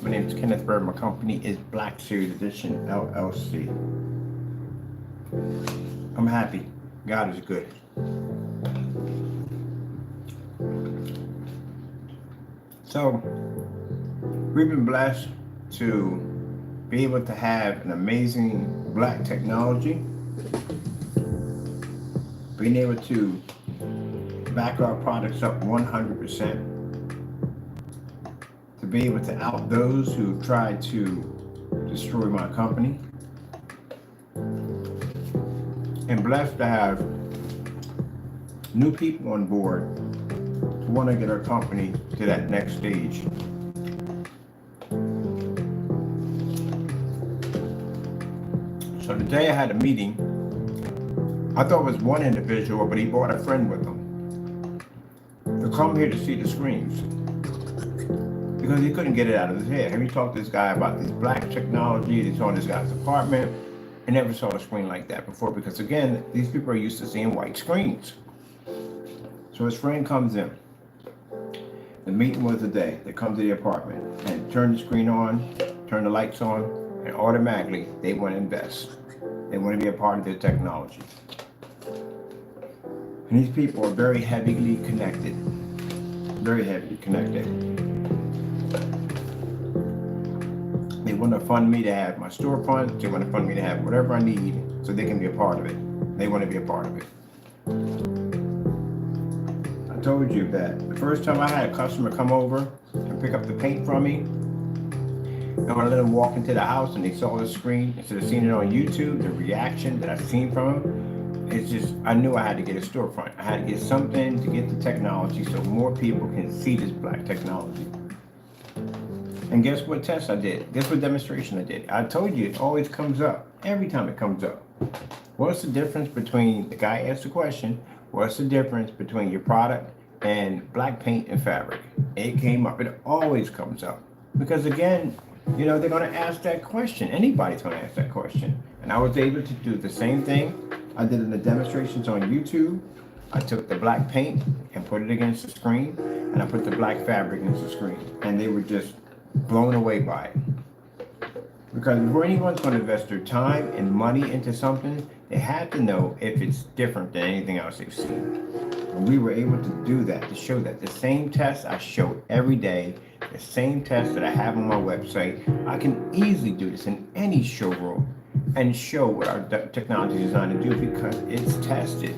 My name is Kenneth Bird. My company is Black Series Edition LLC. I'm happy. God is good. So, we've been blessed to be able to have an amazing black technology, being able to back our products up 100%, to be able to out those who tried to destroy my company, and blessed to have new people on board who want to get our company to that next stage. So today I had a meeting. I thought it was one individual, but he brought a friend with him to come here to see the screens because he couldn't get it out of his head. Have you talked to this guy about this black technology? They saw in this guy's apartment. I never saw a screen like that before because, again, these people are used to seeing white screens. So his friend comes in. The meeting was today. They come to the apartment and turn the screen on, turn the lights on, and automatically they want to invest. They want to be a part of their technology. And these people are very heavily connected. Very heavily connected. They want to fund me to have my storefront. They want to fund me to have whatever I need so they can be a part of it. They want to be a part of it. I told you that the first time I had a customer come over and pick up the paint from me, and I let them walk into the house and they saw the screen, instead of seeing it on YouTube, the reaction that I've seen from them, it's just, I knew I had to get a storefront. I had to get something to get the technology so more people can see this black technology. And guess what test I did? Guess what demonstration I did? I told you it always comes up. Every time it comes up. What's the difference between, the guy asked the question, what's the difference between your product and black paint and fabric? It came up. It always comes up. Because again, you know, they're going to ask that question. Anybody's going to ask that question. And I was able to do the same thing I did in the demonstrations on YouTube. I took the black paint and put it against the screen, and I put the black fabric against the screen. And they were just blown away by it. Because before anyone's going to invest their time and money into something, they have to know if it's different than anything else they've seen. And we were able to do that, to show that. The same test I show every day, the same test that I have on my website, I can easily do this in any showroom and show what our technology is designed to do because it's tested.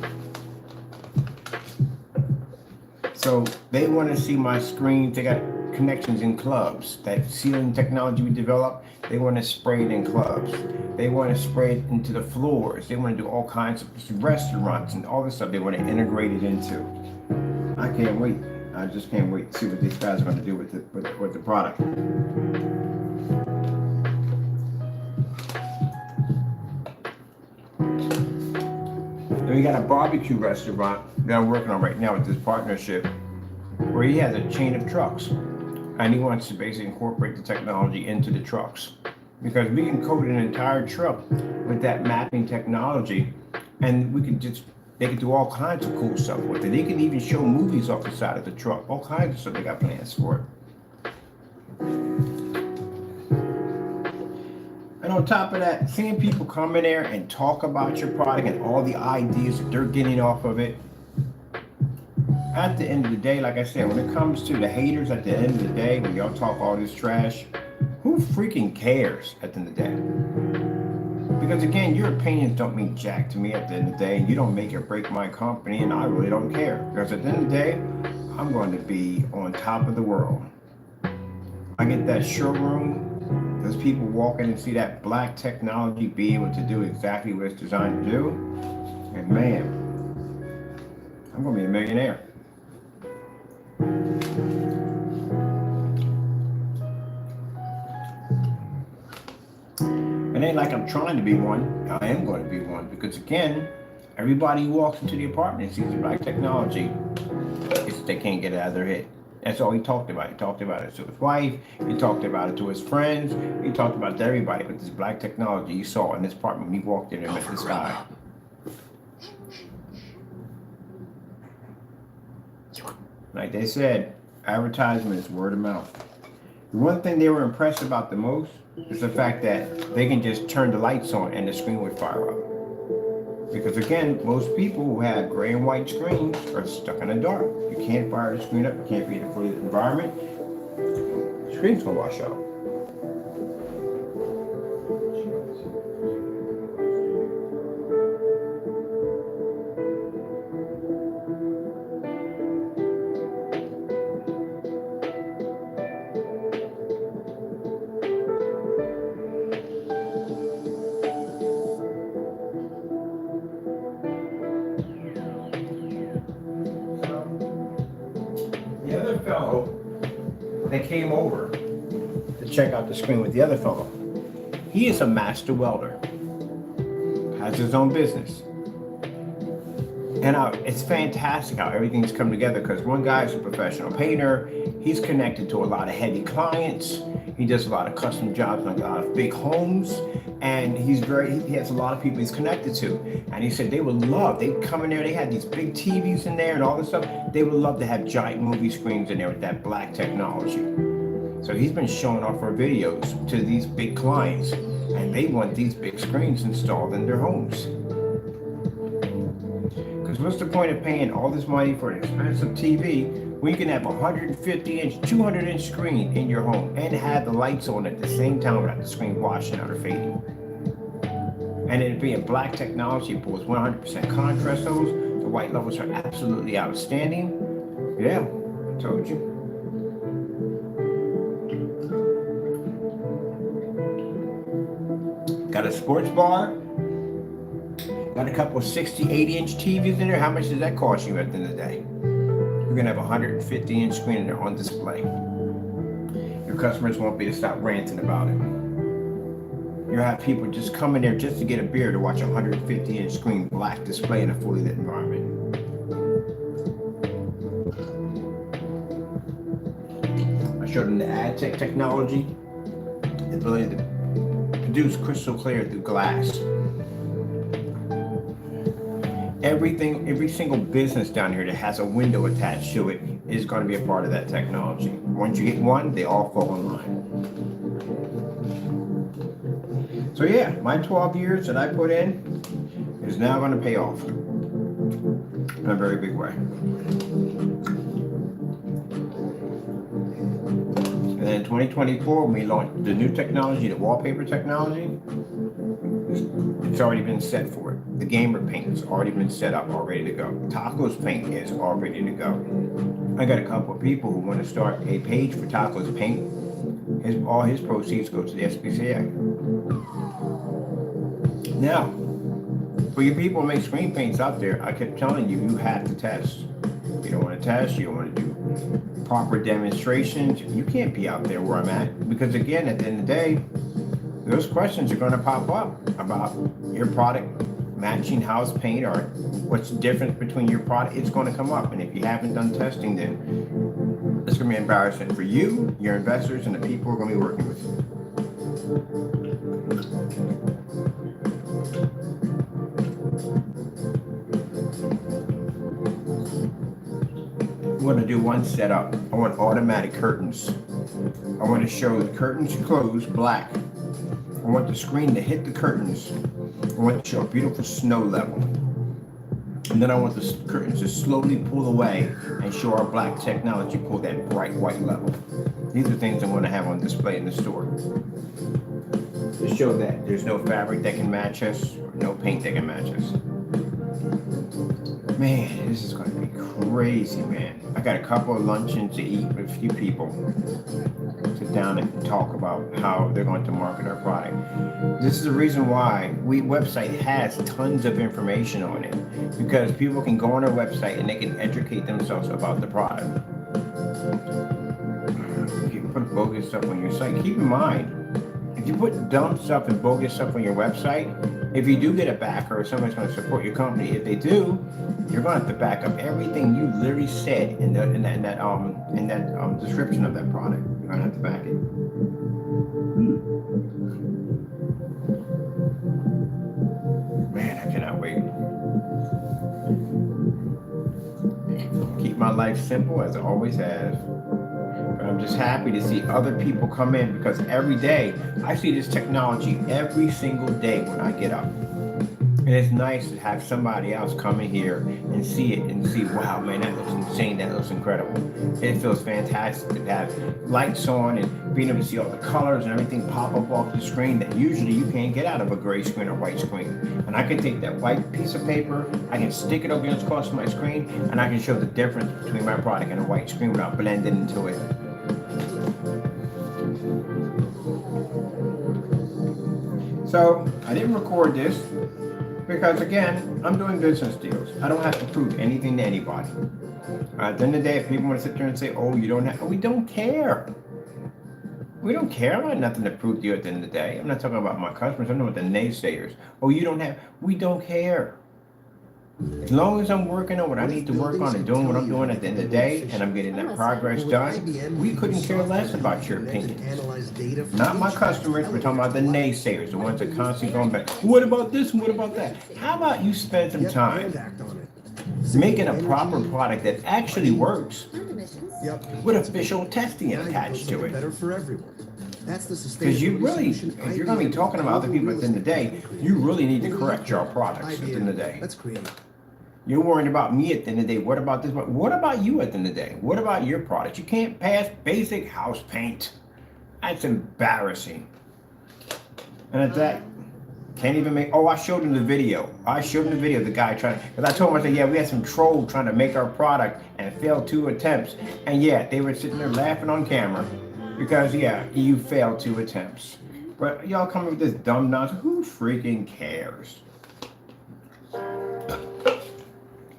So they want to see my screens. They got connections in clubs. That sealing technology we developed, they want to spray it in clubs. They want to spray it into the floors. They want to do all kinds of restaurants and all this stuff they want to integrate it into. I can't wait. I just can't wait to see what these guys are going to do with the product. Then we got a barbecue restaurant that I'm working on right now with this partnership where he has a chain of trucks. And he wants to basically incorporate the technology into the trucks. Because we can coat an entire truck with that mapping technology, and we can just, they can do all kinds of cool stuff with it. They can even show movies off the side of the truck, all kinds of stuff. They got plans for it. And on top of that, seeing people come in there and talk about your product and all the ideas that they're getting off of it. At the end of the day, like I said, when it comes to the haters at the end of the day, when y'all talk all this trash, who freaking cares at the end of the day? Because again, your opinions don't mean jack to me at the end of the day, and you don't make or break my company, and I really don't care. Because at the end of the day, I'm going to be on top of the world. I get that showroom, those people walk in and see that black technology be able to do exactly what it's designed to do, and man, I'm going to be a millionaire. It ain't like I'm trying to be one. I am going to be one because again, everybody who walks into the apartment and sees the black technology, they can't get it out of their head. That's all he talked about. He talked about it to his wife. He talked about it to his friends. He talked about it to everybody. But this black technology he saw in this apartment when he walked in and met this guy. Like they said, advertisement is word of mouth. The one thing they were impressed about the most is the fact that they can just turn the lights on and the screen would fire up. Because again, most people who have gray and white screens are stuck in the dark. You can't fire the screen up, you can't be in a fully lit environment. The screen's gonna wash out. The other fellow that came over to check out the screen with the other fellow, he is a master welder, has his own business. And it's fantastic how everything's come together, because one guy's a professional painter. He's connected to a lot of heavy clients. He does a lot of custom jobs on a lot of big homes. And he has a lot of people he's connected to. And he said they'd come in there, they had these big TVs in there and all this stuff. They would love to have giant movie screens in there with that black technology. So he's been showing off our videos to these big clients, and they want these big screens installed in their homes. Because what's the point of paying all this money for an expensive TV when you can have a 150-inch, 200-inch screen in your home and have the lights on at the same time without the screen washing out or fading? And it being black technology, pulls 100% contrast levels. The white levels are absolutely outstanding. Yeah, I told you. Got a sports bar. Got a couple of 60, 80-inch TVs in there. How much does that cost you at the end of the day? You're gonna have a 150-inch screen in there on display. Your customers won't be to stop ranting about it. You'll have people just come in there just to get a beer to watch a 150-inch screen black display in a fully lit environment. I showed them the ad tech technology, the ability to produce crystal clear through glass. Every single business down here that has a window attached to it is going to be a part of that technology. Once you get one, they all fall in line. So yeah, my 12 years that I put in is now going to pay off in a very big way. And then in 2024, when we launched the new technology, the wallpaper technology, it's already been set for it. The gamer paint has already been set up, all ready to go. Taco's paint is all ready to go. I got a couple of people who want to start a page for Taco's paint. All his proceeds go to the SPCA. Now, for you people who make screen paints out there, I kept telling you, you have to test. You don't want to test, you don't want to do proper demonstrations. You can't be out there where I'm at, because again, at the end of the day, those questions are going to pop up about your product matching house paint, or what's the difference between your product. It's going to come up, and if you haven't done testing, then it's going to be embarrassing for you, your investors, and the people who are going to be working with you. I'm going to do one setup. I want automatic curtains. I want to show the curtains closed black. I want the screen to hit the curtains. I want to show a beautiful snow level. And then I want the curtains to slowly pull away and show our black technology pull that bright white level. These are things I'm going to have on display in the store to show that there's no fabric that can match us, or no paint that can match us. Man, this is going to be crazy, man. I got a couple of luncheons to eat with a few people. Sit down and talk about how they're going to market our product. This is the reason why website has tons of information on it, because people can go on our website and they can educate themselves about the product. If you put bogus stuff on your site, keep in mind, if you put dumb stuff and bogus stuff on your website, if you do get a backer or somebody's going to support your company, if they do, you're going to have to back up everything you literally said in that description of that product. You're going to have to back it. Man, I cannot wait. Keep my life simple as it always has. But I'm I'm just happy to see other people come in, because every day I see this technology every single day when I get up. And it's nice to have somebody else come in here and see it and see, wow, man, that looks insane, that looks incredible. It feels fantastic to have lights on and being able to see all the colors and everything pop up off the screen that usually you can't get out of a gray screen or white screen. And I can take that white piece of paper, I can stick it over across my screen, and I can show the difference between my product and a white screen without blending into it. So I didn't record this, because again, I'm doing business deals. I don't have to prove anything to anybody. At the end of the day, if people want to sit there and say, oh, you don't have, we don't care. We don't care. I have nothing to prove to you at the end of the day. I'm not talking about my customers. I'm talking about the naysayers. Oh, you don't have, we don't care. As long as I'm working on what I need to work on and doing what I'm doing at the end of the day, and I'm getting that progress done, we couldn't care less about your opinions. Not my customers, we're talking about the naysayers, the ones that constantly going back, what about this and what about that? How about you spend some time making a proper product that actually works with official testing attached to it? Because you really, if you're going to be talking about other people at the end of the day, you really need to correct your products at the end of the day. You're worrying about me at the end of the day. What about this? What about you at the end of the day? What about your product? You can't pass basic house paint. That's embarrassing. And at that, can't even make, oh, I showed him the video. The guy trying, because I told him, I said, yeah, we had some troll trying to make our product and failed 2 attempts. And yeah, they were sitting there laughing on camera because, yeah, you failed 2 attempts. But y'all come with this dumb nonsense. Who freaking cares?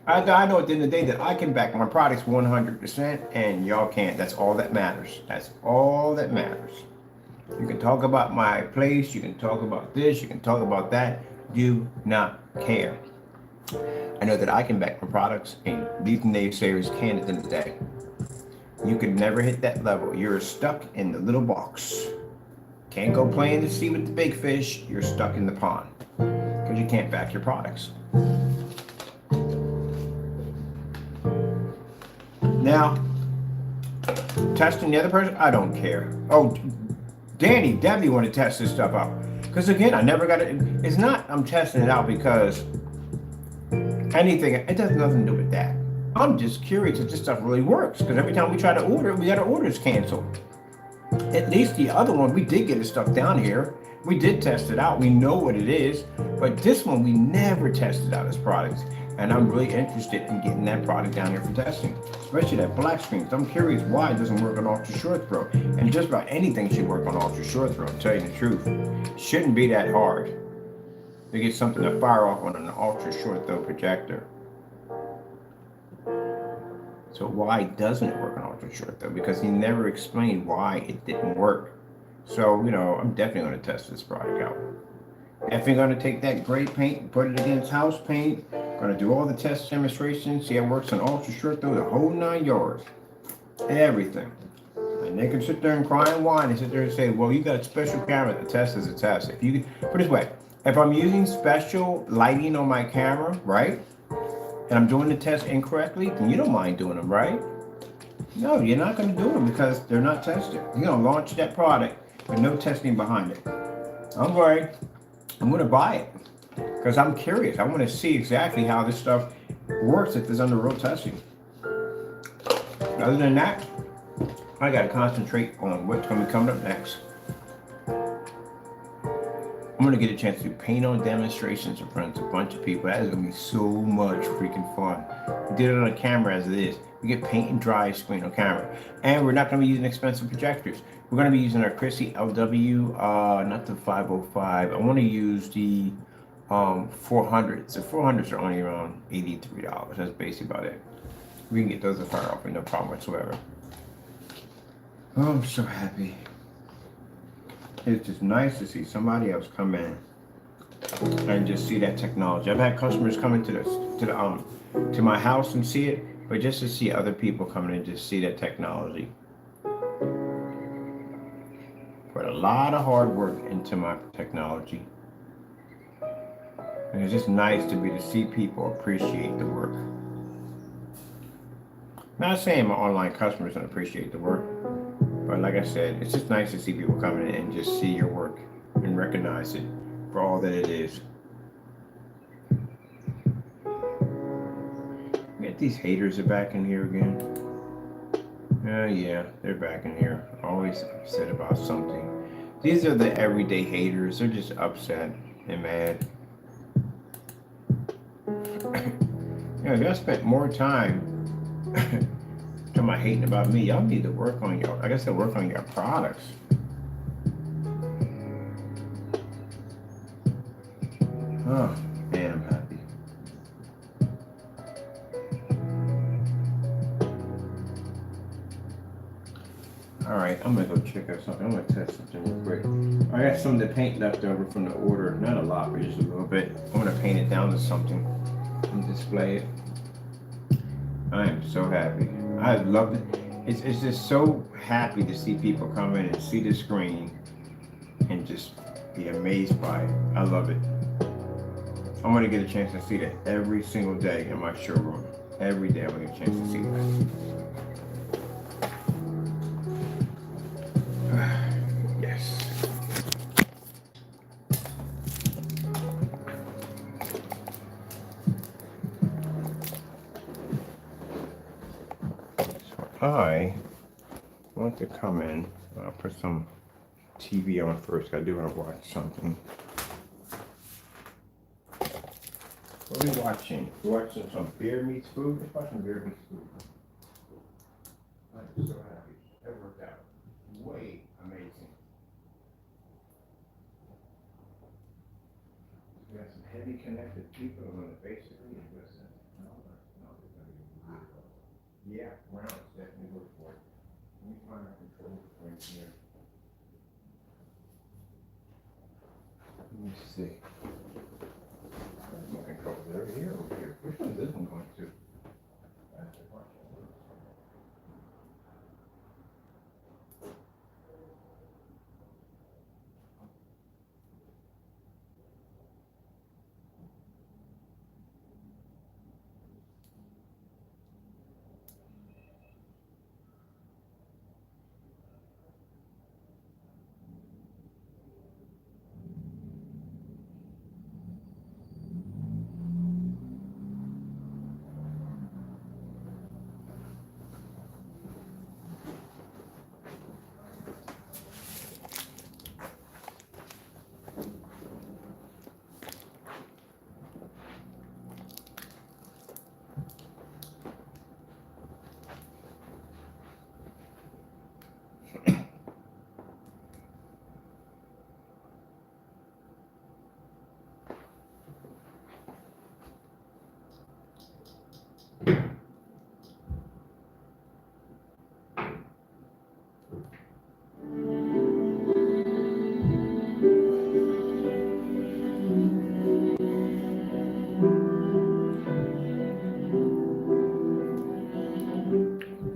I know at the end of the day that I can back my products 100% and y'all can't. That's all that matters. That's all that matters. You can talk about my place, you can talk about this, you can talk about that. Do not care. I know that I can back my products and these naysayers can't at the end of the day. You can never hit that level. You're stuck in the little box. Can't go play in the sea with the big fish. You're stuck in the pond because you can't back your products. Now, testing the other person, I don't care. Oh, Danny, Debbie want to test this stuff out. Because again, I never got it. It's not, I'm testing it out because anything, it has nothing to do with that. I'm just curious if this stuff really works. Because every time we try to order it, we got our orders canceled. At least the other one, we did get the stuff down here. We did test it out. We know what it is. But this one, we never tested out as products. And I'm really interested in getting that product down here for testing, especially that black screen. So I'm curious why it doesn't work on ultra short throw. And just about anything should work on ultra short throw, to tell you the truth. Shouldn't be that hard to get something to fire off on an ultra short throw projector. So why doesn't it work on ultra short throw? Because he never explained why it didn't work. So, you know, I'm definitely going to test this product out. Definitely going to take that gray paint and put it against house paint. Going to do all the test demonstrations, see how it works on ultra short throw, the whole 9 yards. Everything. And they can sit there and cry and whine and sit there and say, well, you got a special camera. The test is a test. If you put it this way, if I'm using special lighting on my camera, right? And I'm doing the test incorrectly, then you don't mind doing them, right? No, you're not going to do them because they're not tested. You're going to launch that product with no testing behind it. I'm worried. I'm going to buy it because I'm curious. I want to see exactly how this stuff works if it's under real testing. Other than that, I got to concentrate on what's going to be coming up next. I'm going to get a chance to do paint on demonstrations in front of a bunch of people. That is going to be so much freaking fun. We did it on camera as it is. We get paint and dry screen on camera. And we're not going to be using expensive projectors. We're going to be using our Chrissy LW, not the 505. I want to use the 400s. The 400s are only around $83. That's basically about it. We can get those to fire off with no problem whatsoever. Oh, I'm so happy. It's just nice to see somebody else come in and just see that technology. I've had customers come into to my house and see it, but just to see other people come in and just see that technology. Put a lot of hard work into my technology. And it's just nice to be to see people appreciate the work. Not saying my online customers don't appreciate the work. But like I said, it's just nice to see people come in and just see your work and recognize it for all that it is. Get these haters are back in here again. Yeah, they're back in here. Always upset about something. These are the everyday haters. They're just upset and mad. If y'all spent more time talking about hating about me, y'all need to work on your, like I said, work on your products. Oh, man, I'm happy. All right, I'm gonna go check out something. I'm gonna test something real quick. I got some of the paint left over from the order. Not a lot, but just a little bit. I'm gonna paint it down to something and display it. I am so happy. I love it. It's just so happy to see people come in and see the screen and just be amazed by it. I love it. I'm gonna get a chance to see that every single day in my showroom. Every day I'm gonna get a chance to see that. Yes. I want to come in. I'll put some TV on first. I do want to watch something. What are we watching? We're watching some Beer Meets Food. Let's watch some Beer Meets Food. I'm so happy. That worked out. Way amazing. We got some heavy connected people who are going to basically listen. Yeah, round definitely work for it. Let me find our control point here. Let me see. My control over here, over here. Which one is this one going to? That's the one.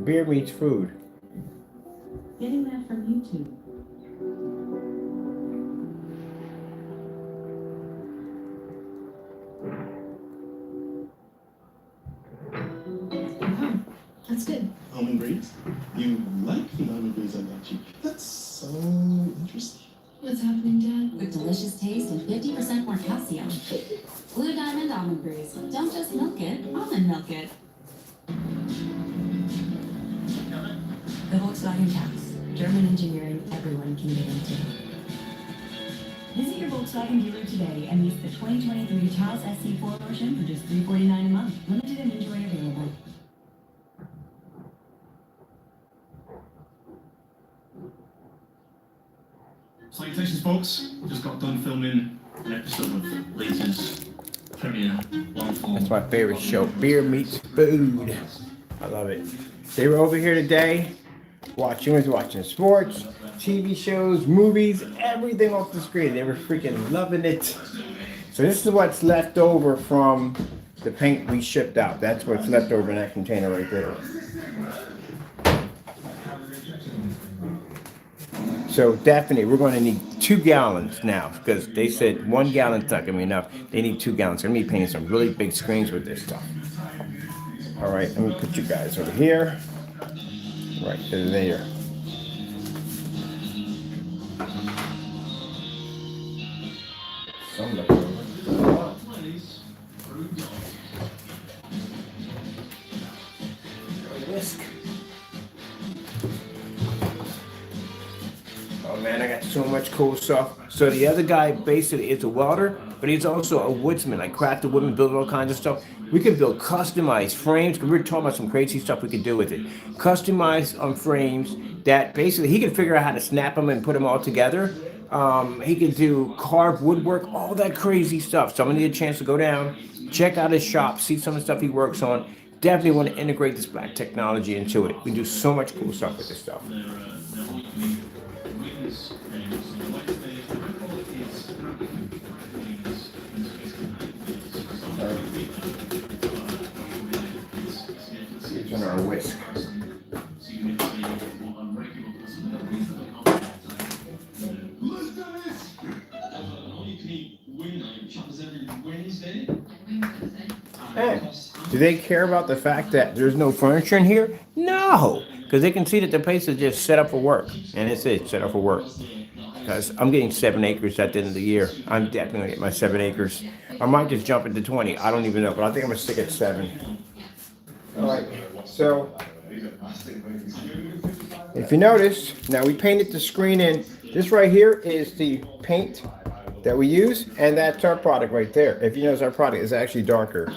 Beer Meets Food. Getting that from YouTube. Wow, that's good. Almond breeze? You like the almond breeze I got you? That's so interesting. What's happening, Dad? With delicious taste and 50% more calcium. Blue Diamond Almond Breeze. Don't just milk it, almond milk it. The Volkswagen Taos. German engineering everyone can get into. Visit your Volkswagen dealer today and use the 2023 Taos SC4 version for just $349 a month. Limited inventory available. Salutations, folks. Just got done filming an episode of Latest Premiere long form. That's my favorite show, Beer Meets Food. I love it. They were over here today watching sports, TV shows, movies, everything off the screen. They were freaking loving it. So this is what's left over from the paint we shipped out. That's what's left over in that container right there. So definitely, we're going to need 2 gallons now because they said 1 gallon's not going to be enough. They need 2 gallons. I'm going to be painting some really big screens with this stuff. All right, let me put you guys over here. Right there. some of them. Whisk. Oh man, I got so much cool stuff. So the other guy basically is a welder, but he's also a woodsman, like crafted woodman, build all kinds of stuff. We could build customized frames. We're talking about some crazy stuff we could do with it. Customized frames that basically he could figure out how to snap them and put them all together. He could do carved woodwork, all that crazy stuff. So I'm gonna need a chance to go down, check out his shop, see some of the stuff he works on. Definitely want to integrate this black technology into it. We do so much cool stuff with this stuff. It's on our whisk. Hey, do they care about the fact that there's no furniture in here? No, because they can see that the place is just set up for work, and it's set up for work. Because I'm getting 7 acres at the end of the year. I'm definitely gonna get my 7 acres. I might just jump into 20. I don't even know, but I think I'm gonna stick at 7. All right. So, if you notice, now we painted the screen in. This right here is the paint that we use, and that's our product right there. If you notice, our product is actually darker.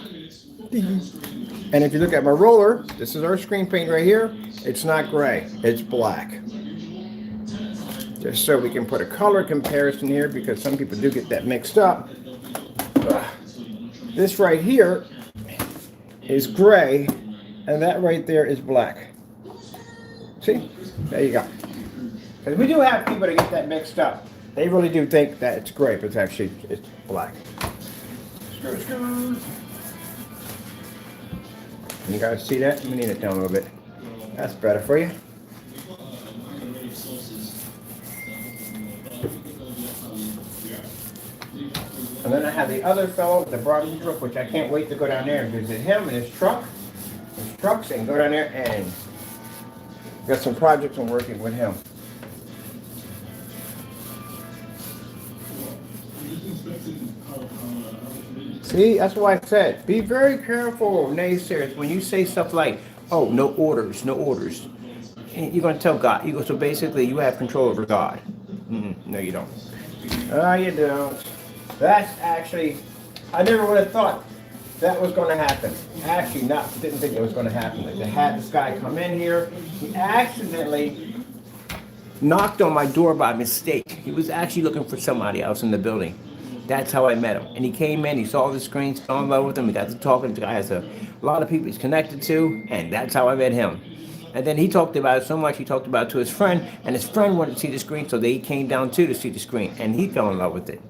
And if you look at my roller, this is our screen paint right here. It's not gray, it's black. Just so we can put a color comparison here, because some people do get that mixed up. This right here is gray, and that right there is black. See? There you go. Because we do have people that get that mixed up. They really do think that it's gray, but it's black. Screw, screw. You guys see that? Let me need it down a little bit. That's better for you. And then I have the other fellow, the barbecue truck, which I can't wait to go down there and visit him and his trucks, and go down there and got some projects I'm working with him. See, that's why I said, be very careful, naysayers, when you say stuff like, oh, no orders, no orders. You're going to tell God. You go, so basically, you have control over God. No, you don't. No, you don't. That's actually, I never would have thought that was going to happen. Actually, didn't think it was going to happen. They had this guy come in here. He accidentally knocked on my door by mistake. He was actually looking for somebody else in the building. That's how I met him. And he came in, he saw the screen, fell in love with him, he got to talking. The guy has a lot of people he's connected to, and that's how I met him. And then he talked about it so much, he talked about it to his friend, and his friend wanted to see the screen, so they came down too to see the screen, and he fell in love with it.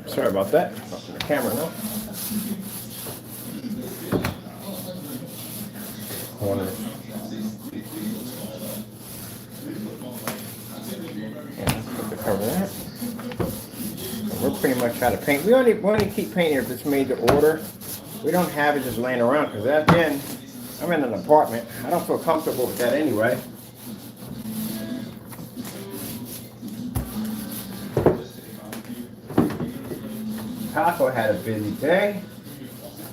Sorry about that. Off the camera now. Corner. Yeah, put the cover that. We're pretty much out of paint. We only keep painting if it's made to order. We don't have it just laying around, because again, I'm in an apartment. I don't feel comfortable with that anyway. Paco had a busy day.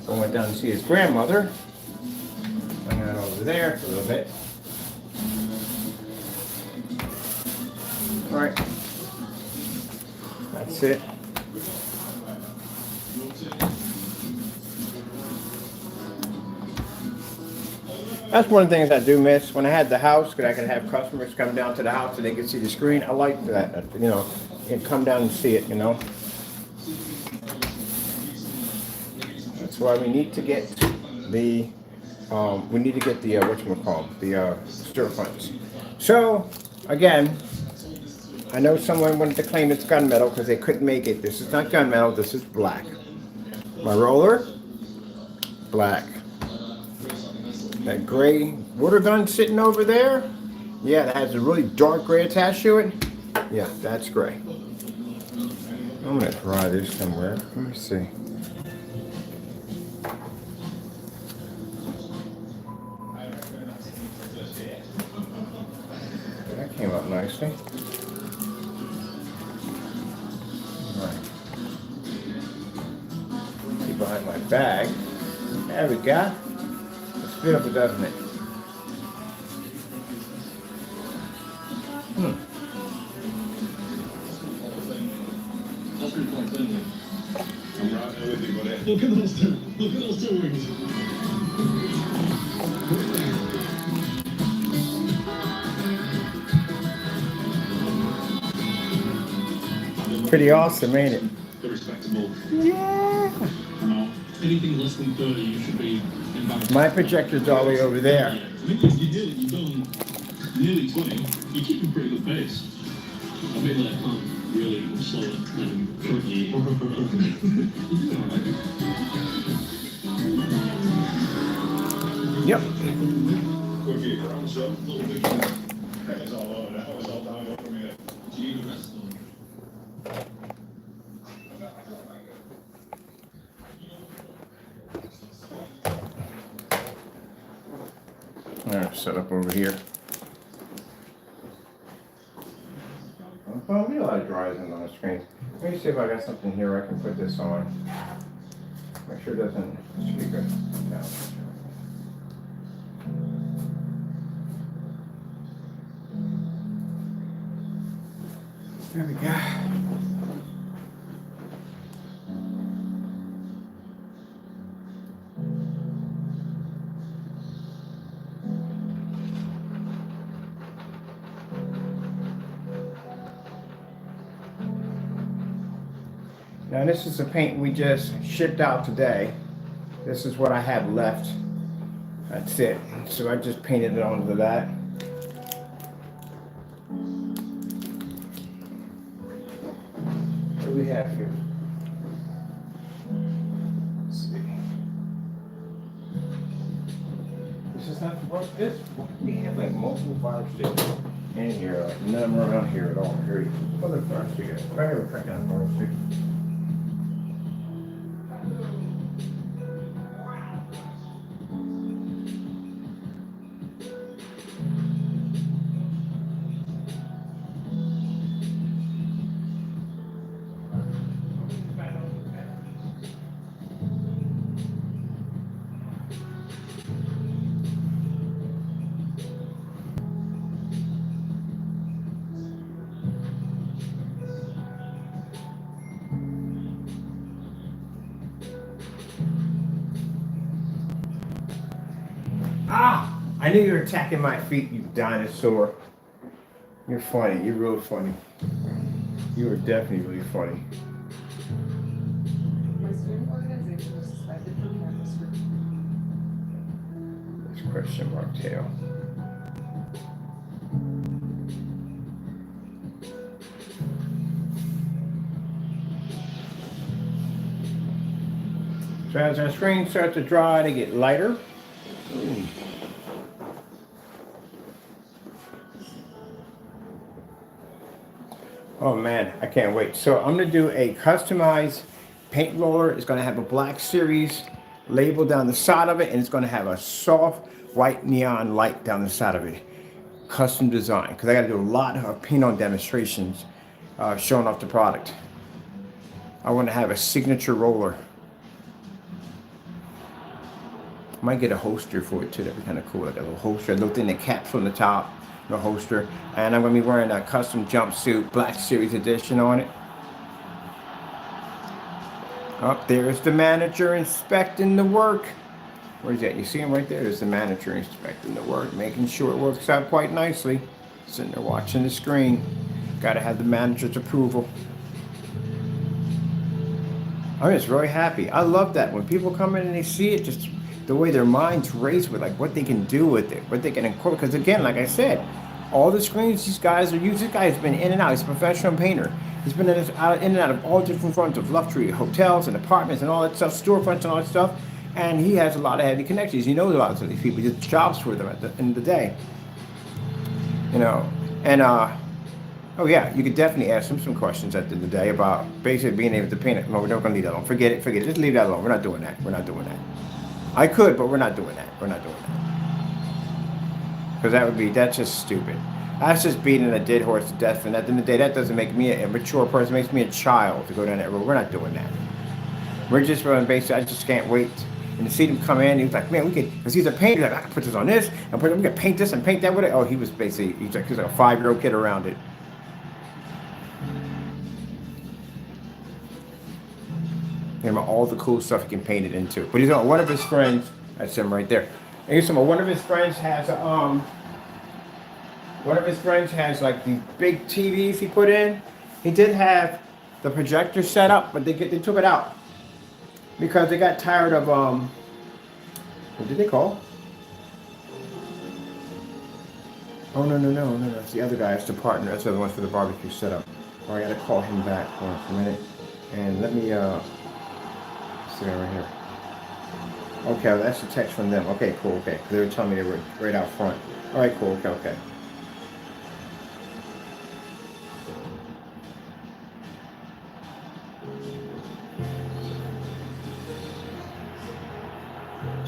So I went down to see his grandmother. Went out over there for a little bit. All right. That's it. That's one of the things I do miss. When I had the house, because I could have customers come down to the house and they could see the screen. I like that, you know, and come down and see it, you know. That's why we need to get the whatchamacallit, the stir fronts. So again, I know someone wanted to claim it's gunmetal because they couldn't make it. This is not gunmetal, this is black. My roller, black. That gray water gun sitting over there, yeah, that has a really dark gray attached to it. Yeah, that's gray. I'm gonna try this somewhere. Let me see. nicely. Right. Get behind my bag. There we go. It's beautiful, doesn't it? That's pretty fun, isn't it? I'm right there with you, buddy. Look at those two. Look at those two wings. Pretty awesome, ain't it? They're respectable. Yeah. Anything less than 30, you should be embarrassed. My projector's all the way over there. I mean, you've done nearly 20. You're keeping pretty good pace. I mean, like, really slow it and currently. You're doing alright. Yep. Cookie, crumbs up, little bit. It's all over now. It's all downhill from here. Do you need a rest or? Alright, set up over here. Well, we have a lot of dry on the screen. Let me see if I got something here I can put this on. Make sure it doesn't speak it down. There we go. Now this is the paint we just shipped out today. This is what I have left. That's it. So I just painted it onto that. What do we have here? Let's see. This is not the work. This we have like multiple fire sticks in here. Like none of them around here at all. Here, what other fire stick is? Right here, we're cracking on fire stick. Ah! I knew you were attacking my feet, you dinosaur. You're funny. You're real funny. You are definitely really funny. My student organization was suspended from campus for This question mark tail. So as our screen starts to dry, they get lighter. Ooh. Oh man, I can't wait. So I'm gonna do a customized paint roller. It's gonna have a black series label down the side of it, and it's gonna have a soft white neon light down the side of it. Custom design, because I gotta do a lot of paint on demonstrations showing off the product. I wanna have a signature roller. I might get a holster for it too. That'd be kind of cool, like a little holster, a little thing that caps on the top, the holster. And I'm gonna be wearing a custom jumpsuit, Black Series edition on it. Up there's the manager inspecting the work. Where's that? You see him right there? There's the manager inspecting the work, making sure it works out quite nicely. Sitting there watching the screen. Gotta have the manager's approval. I'm just really happy. I love that when people come in and they see it, just the way their minds race with like what they can do with it, what they can incorporate. Because again, like I said, all the screens these guys are using, this guy has been in and out. He's a professional painter. He's been in and out of all different fronts of luxury hotels and apartments and all that stuff, storefronts and all that stuff. And he has a lot of heavy connections. He knows a lot of these people. He does jobs for them at the end of the day. You know, and oh yeah, you could definitely ask him some questions at the end of the day about basically being able to paint it. No, we're not going to leave that alone. Forget it. Just leave that alone. We're not doing that. We're not doing that. I could, but we're not doing that. We're not doing that. Because that's just stupid. That's just beating a dead horse to death. And at the end of the day, that doesn't make me a mature person. It makes me a child to go down that road. We're not doing that. We're just running basically. I just can't wait. And to see them come in, he was like, man, we could, because he's a painter. Like, I can put this on this, and we can paint this and paint that with it. Oh, he was basically, he's like a 5-year-old kid around it. Him all the cool stuff he can paint it into. But he's on one of his friends. That's him right there. And he's talking about one of his friends has like these big TVs he put in. He did have the projector set up, but they took it out because they got tired of what did they call? Oh no, it's the other guy, it's the partner, that's the other one for the barbecue setup. Oh, I gotta call him back for a minute. And let me see right here. Okay, that's the text from them. Okay, cool, okay. They were telling me they were right out front. Alright, cool, okay.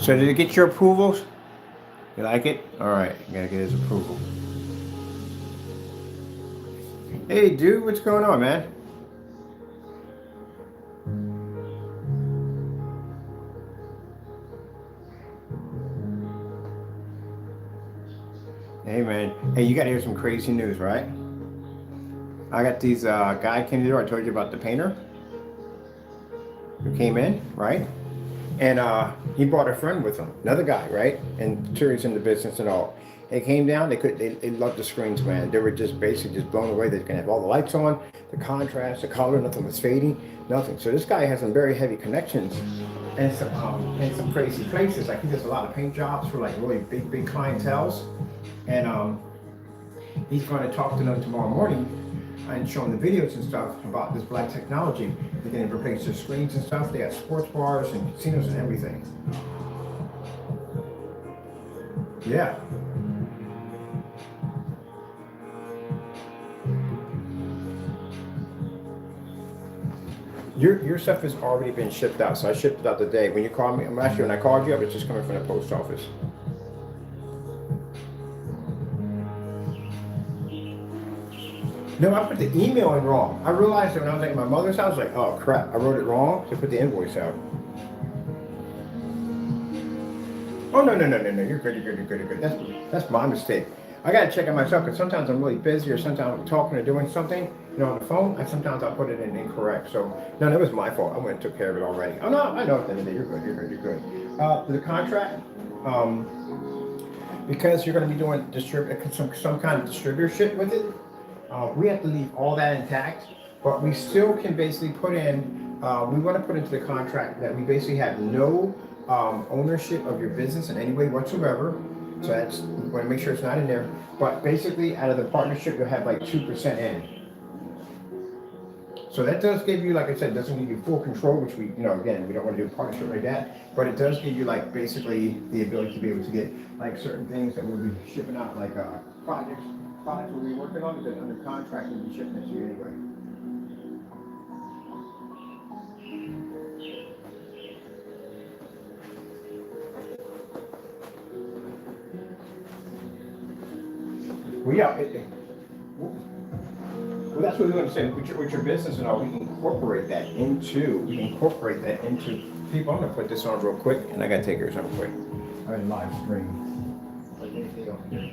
So did it get your approvals? You like it? Alright, you gotta get his approval. Hey dude, what's going on, man? Hey man, hey, you gotta hear some crazy news, right? I got these guy came to the door. I told you about the painter who came in, right? And he brought a friend with him, another guy, right? And Terry's in the business and all. They came down. They loved the screens, man. They were just basically just blown away. They can have all the lights on, the contrast, the color, nothing was fading, nothing. So this guy has some very heavy connections and some crazy places. Like he does a lot of paint jobs for like really big clienteles. And he's going to talk to them tomorrow morning and show them the videos and stuff about this black technology. They're going to replace their screens and stuff. They have sports bars and casinos and everything. Yeah. Your stuff has already been shipped out, so I shipped it out today. When you called me, when I called you, I was just coming from the post office. No, I put the email in wrong. I realized that when I was at my mother's house, like, oh crap, I wrote it wrong, so I put the invoice out. Oh no, you're good. That's my mistake. I gotta check it myself because sometimes I'm really busy or sometimes I'm talking or doing something, on the phone, and sometimes I put it in incorrect. So no, that was my fault. I went and took care of it already. Oh no, I know at the end of the day, you're good. The contract, because you're gonna be doing some kind of distributorship with it. We have to leave all that intact, but we still can basically put in, we want to put into the contract that we basically have no ownership of your business in any way whatsoever. So that's, we want to make sure it's not in there. But basically, out of the partnership, you'll have like 2% in. So that does give you, like I said, doesn't give you full control, which we, again, we don't want to do a partnership like that. But it does give you, like, basically the ability to be able to get, like, certain things that we'll be shipping out, like products we'll be working on, because under contract we'll be shipping it to you anyway. Well, yeah, well, that's what we want to say. With your business and all, we can incorporate that into people. I'm going to put this on real quick, and I got to take care of something quick. I'm in live stream. Like anything else here.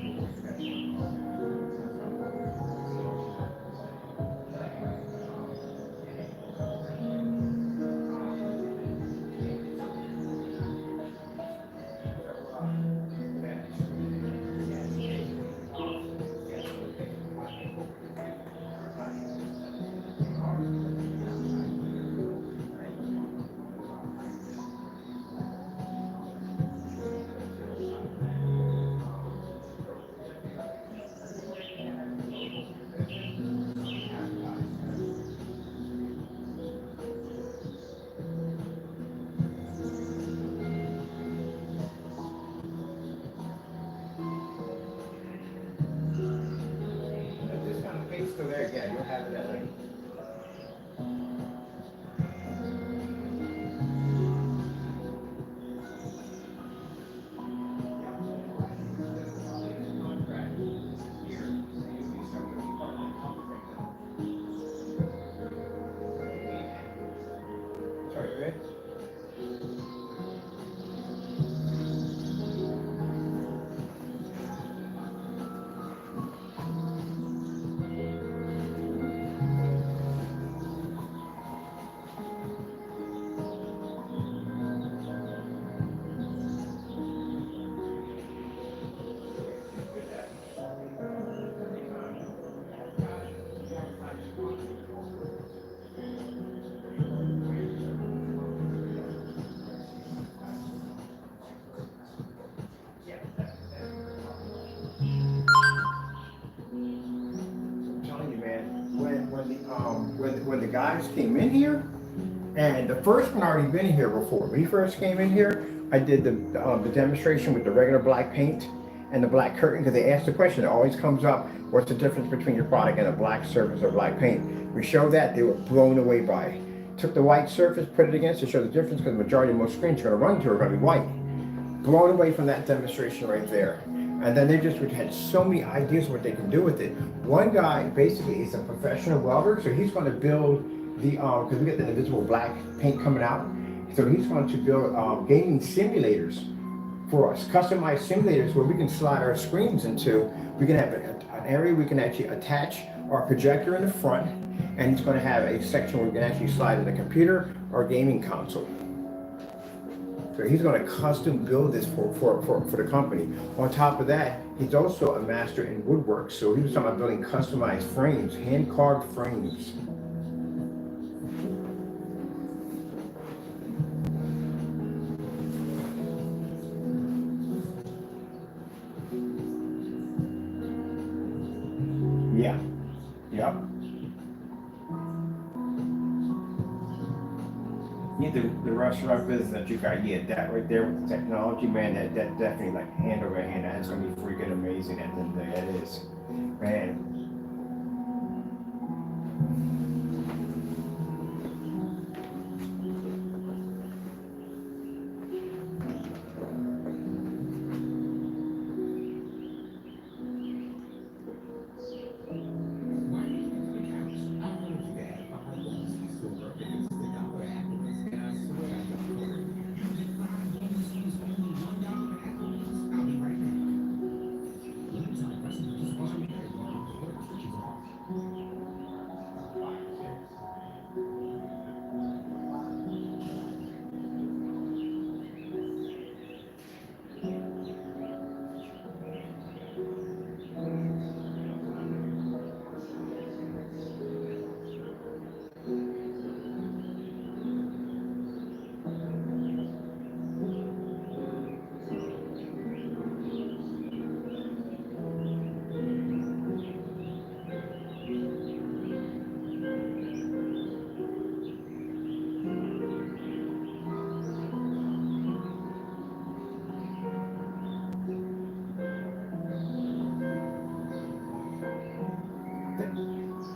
guys came in here, and the first one already been here before. When he first came in here, I did the demonstration with the regular black paint and the black curtain, because they asked the question, it always comes up, what's the difference between your product and a black surface or black paint? We showed that, they were blown away by it. Took the white surface, put it against to show the difference, because the majority of most screens you're gonna run to are gonna be white. Blown away from that demonstration right there. And then they just had so many ideas what they can do with it. One guy basically is a professional welder, so he's gonna build the, because we get the invisible black paint coming out, so he's going to build gaming simulators for us, customized simulators where we can slide our screens into. We can have an area we can actually attach our projector in the front, and he's going to have a section where we can actually slide in a computer or gaming console. So he's going to custom build this for the company. On top of that, he's also a master in woodwork. So he was talking about building customized frames, hand-carved frames. Yeah. Yep. Yeah, the restaurant business that you got, yeah, that right there with the technology, man, that definitely like hand over hand, that's gonna be freaking amazing at the end of the day, that is. Man.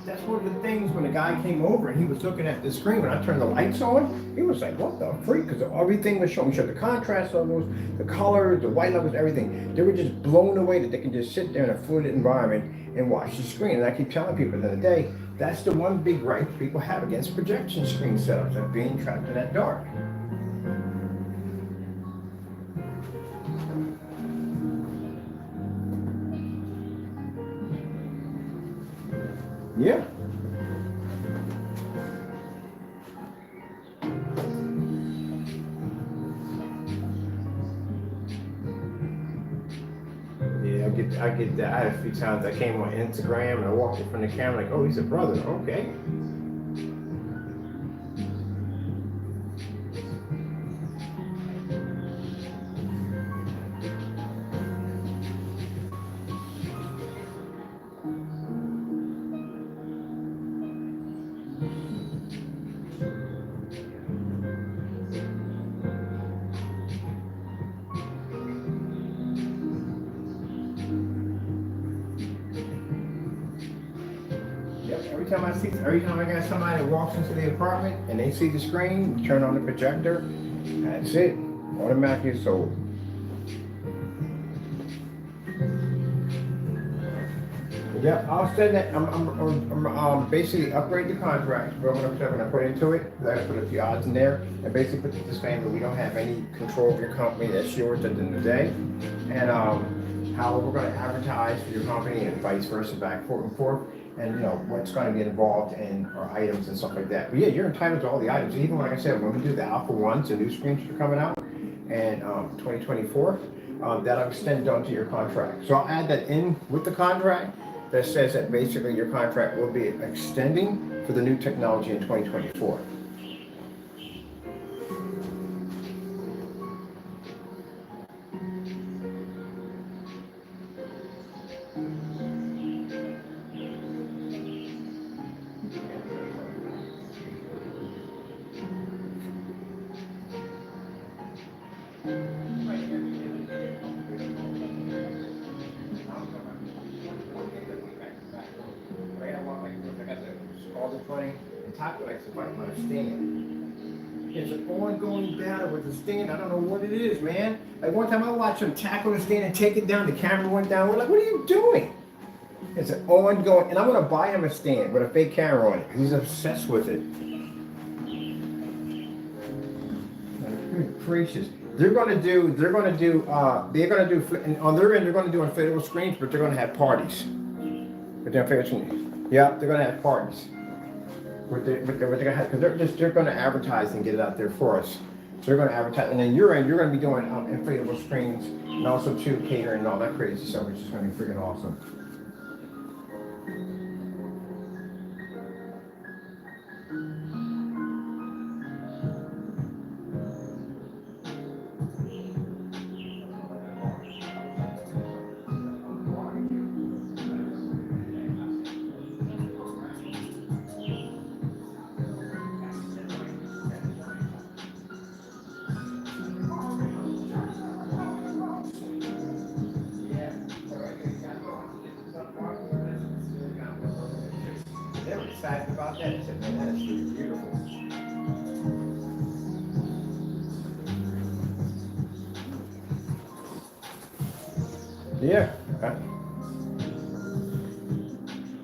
That's one of the things when the guy came over and he was looking at the screen, when I turned the lights on, he was like, what the freak? Because everything was showing, the contrast levels, the colors, the white levels, everything. They were just blown away that they can just sit there in a fluid environment and watch the screen. And I keep telling people at the end of the day, that's the one big gripe people have against projection screen setups, of being trapped in that dark. Yeah. Yeah, I get that. I had a few times I came on Instagram and I walked in front of the camera like, oh, he's a brother. Okay. Every time I got somebody that walks into the apartment and they see the screen, turn on the projector, that's it. Automatically sold. Yeah, I'll send that. I'm basically upgrade the contract. But when I put into it, I put a few odds in there, and basically put the disclaimer: we don't have any control of your company. That's yours at the end of the day. And how we're going to advertise for your company and vice versa, back and forth. And you know what's going to be involved in our items and stuff like that. But yeah, you're entitled to all the items. Even like I said, when we do the Alpha Ones, the new screens that are coming out, and 2024, that'll extend onto your contract. So I'll add that in with the contract that says that basically your contract will be extending for the new technology in 2024. taco likes to bite my stand. It's an ongoing battle with the stand. I don't know what it is, man. Like one time I watched him tackle the stand and take it down. The camera went down. We're like, what are you doing? It's an ongoing, and I'm gonna buy him a stand with a fake camera on it. He's obsessed with it. Good gracious. They're gonna do on their end, they're gonna do inflatable screens, but they're gonna have parties. With their inflatable screens. Yeah, they're gonna have parties. What they're gonna have, because they're gonna advertise and get it out there for us. So they're gonna advertise, and then your end, you're gonna be doing inflatable screens, and also too catering and all that crazy stuff, which is gonna be freaking awesome. They were excited about that. They said, man, that is really beautiful. Yeah.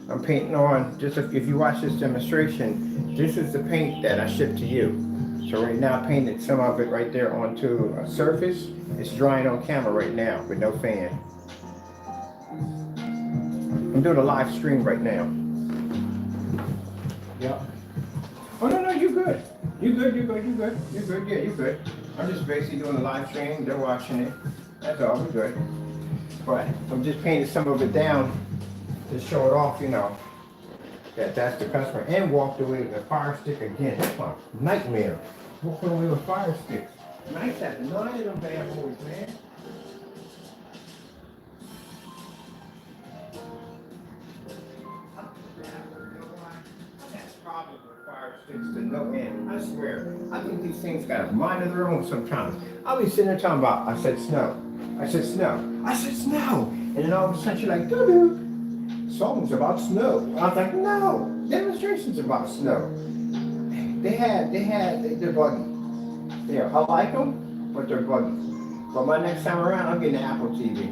I'm painting on, just if you watch this demonstration, this is the paint that I shipped to you. So right now I painted some of it right there onto a surface. It's drying on camera right now with no fan. I'm doing a live stream right now. Yep. Oh no, you're good. You're good. Yeah, you're good. I'm just basically doing a live stream. They're watching it. That's all. We're good. But I'm just painting some of it down to show it off, you know. That's the customer. And walked away with a fire stick again. That's my nightmare. Walking away with fire sticks. Nice at 9 of them bad boys, man. Problem with fire sticks to no end. I swear. I think these things got a mind of their own sometimes. I'll be sitting there talking about, I said snow. I said snow. I said snow. And then all of a sudden you're like, doo-doo. Songs about snow. I was like, no. Demonstrations about snow. They're buggy. Yeah, I like them, but they're buggy. But my next time around, I'm getting an Apple TV.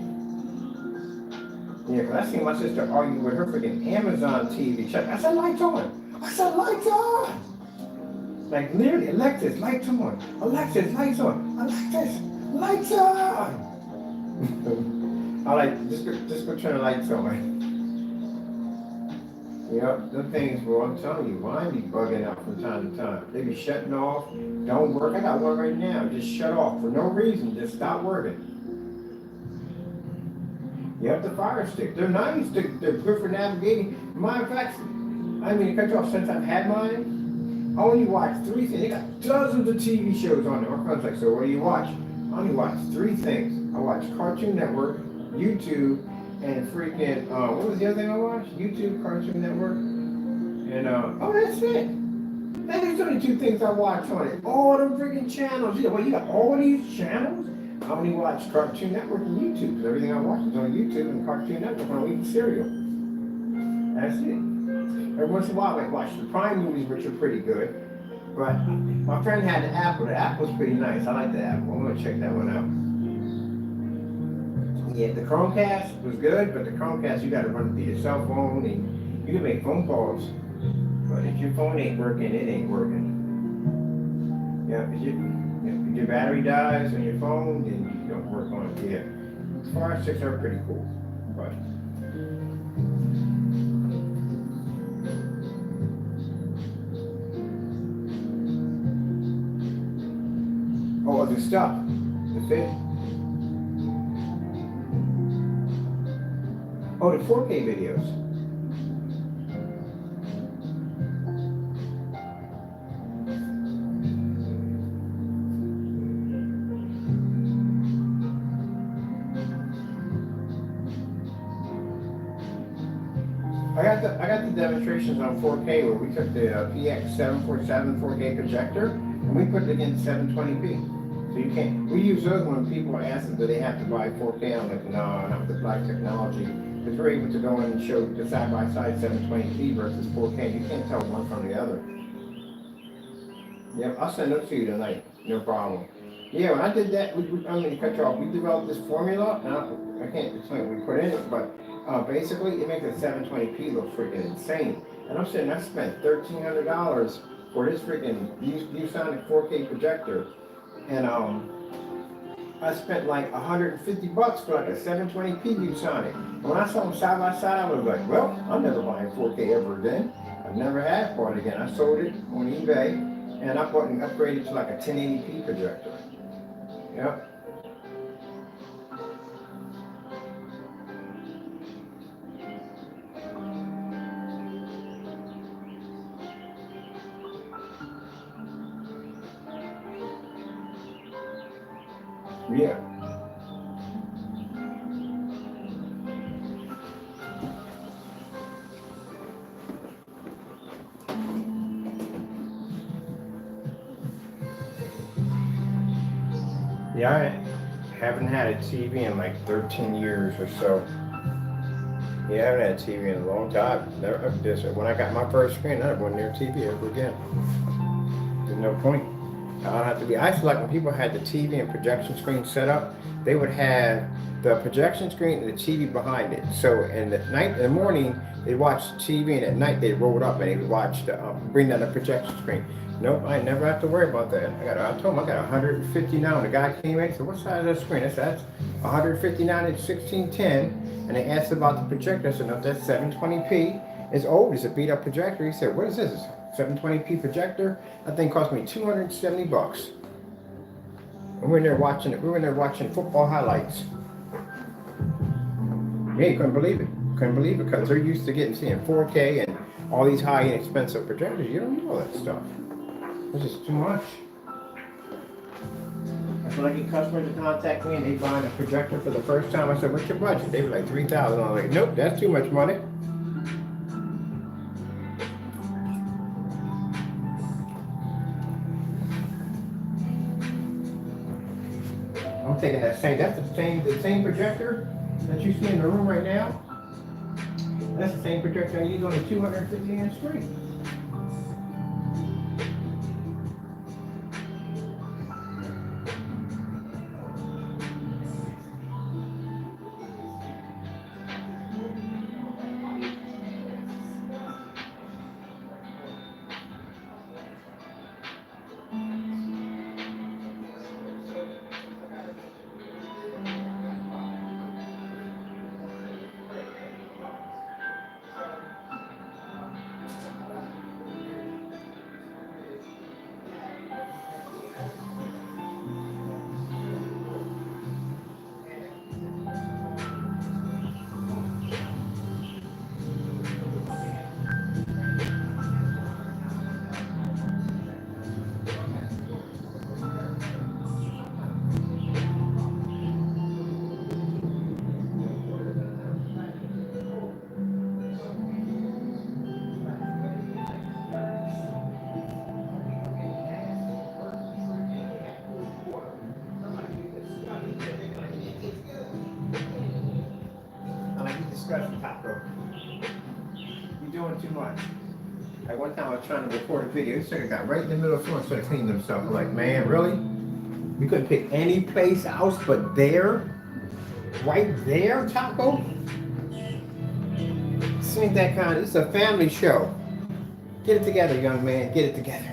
Yeah, because I seen my sister argue with her freaking Amazon TV. Check. I said, lights on. I said, lights on. Like literally, Alexis, lights on. Alexis, lights on. Alexis, lights on. I like, just go turn the lights on. Yep, the things, well, I'm telling you, mine be bugging out from time to time. They be shutting off, don't work. I got one right now, just shut off for no reason, just stop working. Yep, the fire stick, they're nice, they're good for navigating. Matter of fact, I mean, to cut you off, since I've had mine, I only watch 3 things. They got dozens of TV shows on there. My friend's like, so what do you watch? I only watch 3 things. I watch Cartoon Network, YouTube, and freaking, what was the other thing I watched? YouTube, Cartoon Network, and, oh, that's it. There's only 2 things I watch on it. All them freaking channels. Yeah, well, you got all these channels? I only watch Cartoon Network and YouTube, because everything I watch is on YouTube and Cartoon Network when I'm eating cereal. That's it. Every once in a while, I watch the Prime movies, which are pretty good. But my friend had the Apple. The Apple's pretty nice. I like the Apple. I'm going to check that one out. Yeah, the Chromecast was good, but the Chromecast, you got to run it through your cell phone, and you can make phone calls. But if your phone ain't working, it ain't working. Yeah, if your battery dies on your phone, then you don't work on it. Yeah, fire sticks are pretty cool. But oh, the stuff, the fit. Oh, the 4K videos. I got the demonstrations on 4K where we took the PX747 4K projector and we put it in 720p. So you can't. We use those when people ask them, do they have to buy 4K? I'm like, no, not with the black technology. Because we're able to go in and show the side-by-side 720p versus 4K. You can't tell one from the other. Yep, I'll send those to you tonight, no problem. Yeah, when I did that, I'm gonna cut you off, we developed this formula, and I can't explain what we put in it, but basically, it makes a 720p look freaking insane. And I'm saying I spent $1,300 for this freaking ViewSonic 4K projector, and I spent like $150 for like a 720p ViewSonic. And when I saw them side by side, I was like, well, I'm never buying 4K ever again. I've never had one again. I sold it on eBay, and I bought and upgraded to like a 1080p projector. Yep. Yeah. Yeah, I haven't had a TV in like 13 years or so. Yeah, I haven't had a TV in a long time. Never, when I got my first screen, I never went near a TV ever again. There's no point. I don't have to be. I used to like when people had the TV and projection screen set up, they would have the projection screen and the TV behind it. So in the morning, they'd watch TV, and at night they'd roll it up and they'd watch bring down the projection screen. Nope, I never have to worry about that. I told him I got 150 now, and the guy came in and said, what size is that screen? I said, that's 159 inch 1610. And they asked about the projector. I said, no, that's 720p. It's old, it's a beat up projector. He said, what is this? 720p projector? That thing cost me $270. And we were in there watching football highlights. Yeah, you couldn't believe it. Couldn't believe it because they're used to seeing 4K and all these high inexpensive projectors. You don't need all that stuff. It's just too much. That's when I get customers to contact me and they buying a projector for the first time. I said, what's your budget? They were like $3,000. I was like, nope, that's too much money. I'm taking that's the same projector that you see in the room right now. That's the same projector I use on a 250 inch screen. Discussion topic. You're doing too much. Like one time I was trying to record a video, this nigga got right in the middle of the floor and started cleaning himself. I'm like, man, really? We couldn't pick any place else but there? Right there, Taco? This ain't that kind of, this is a family show. Get it together, young man, get it together.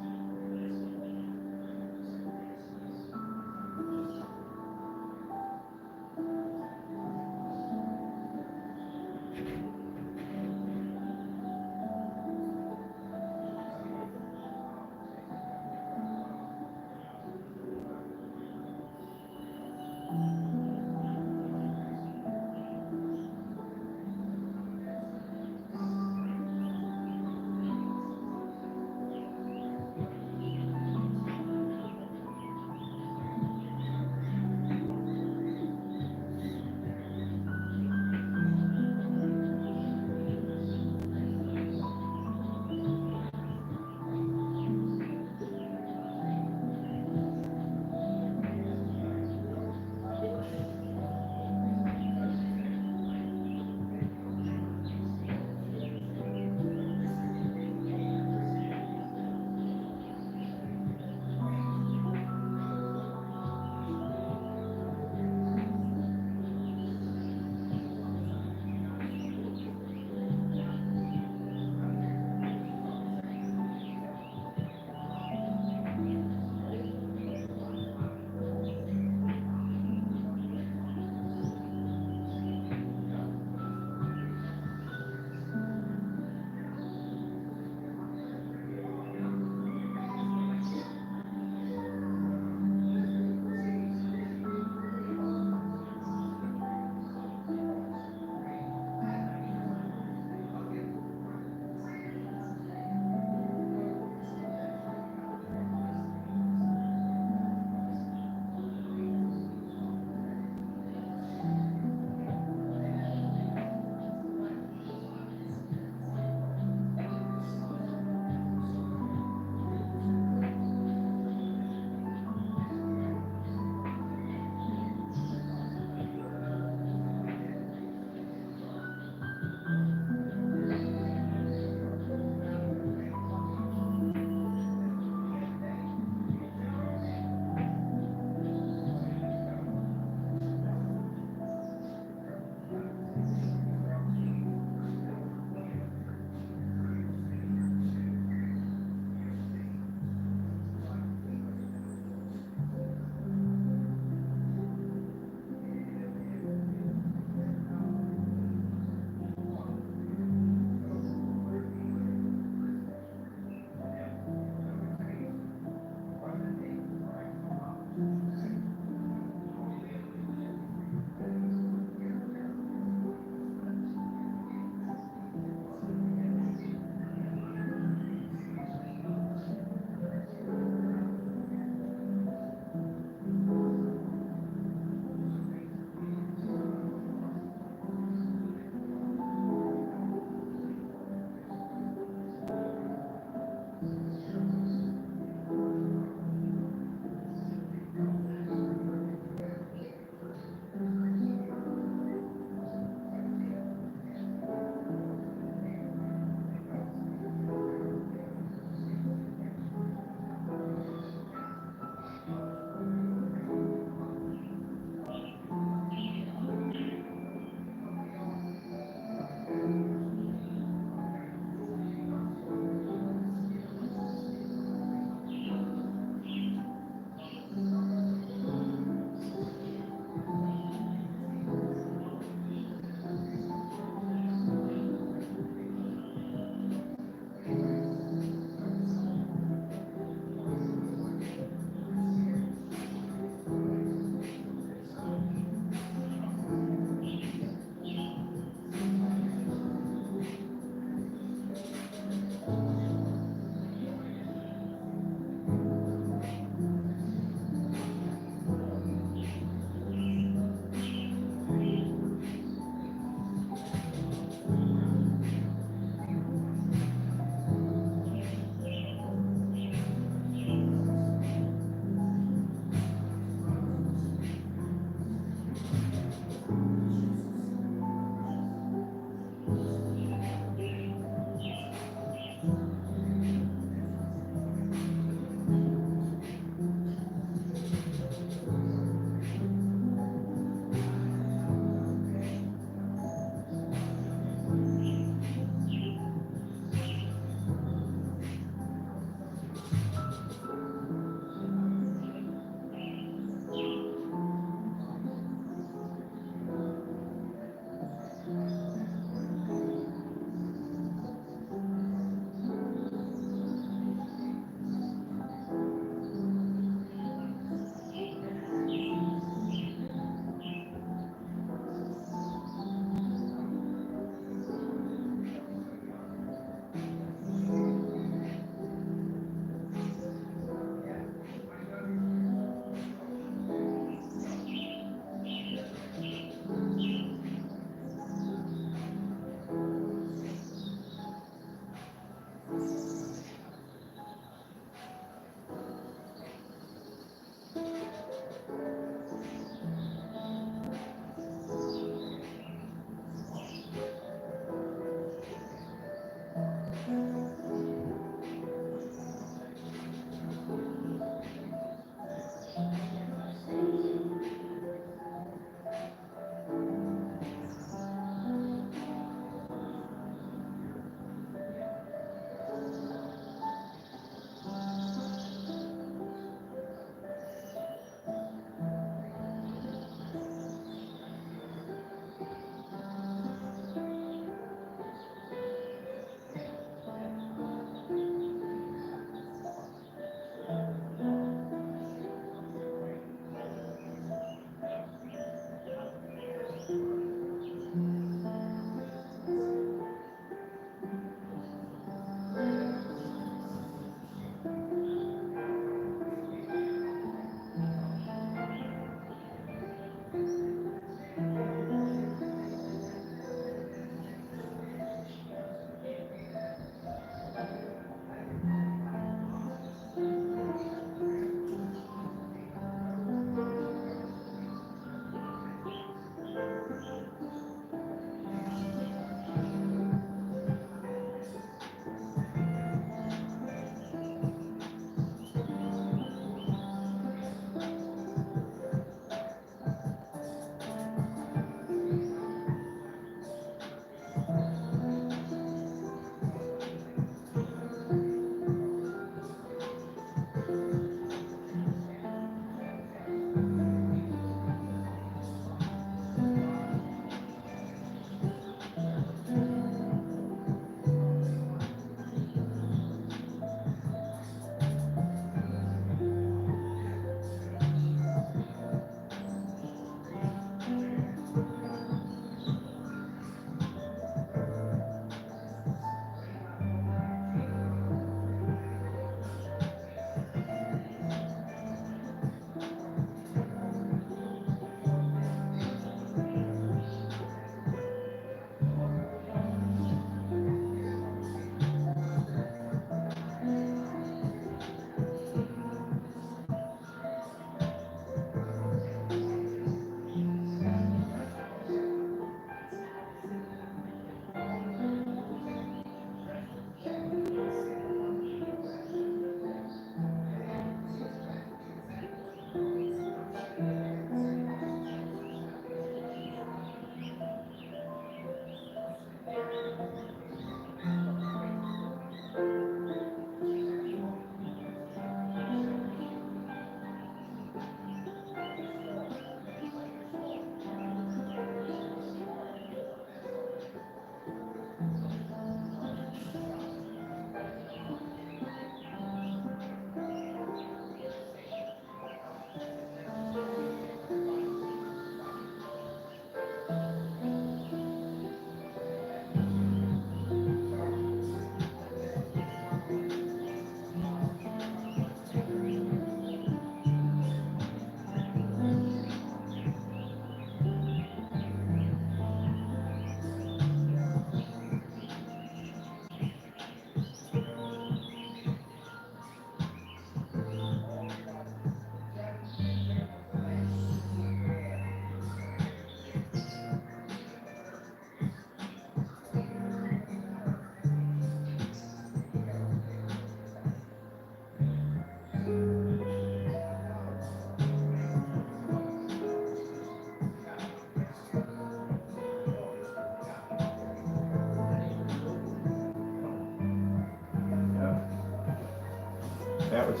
That was.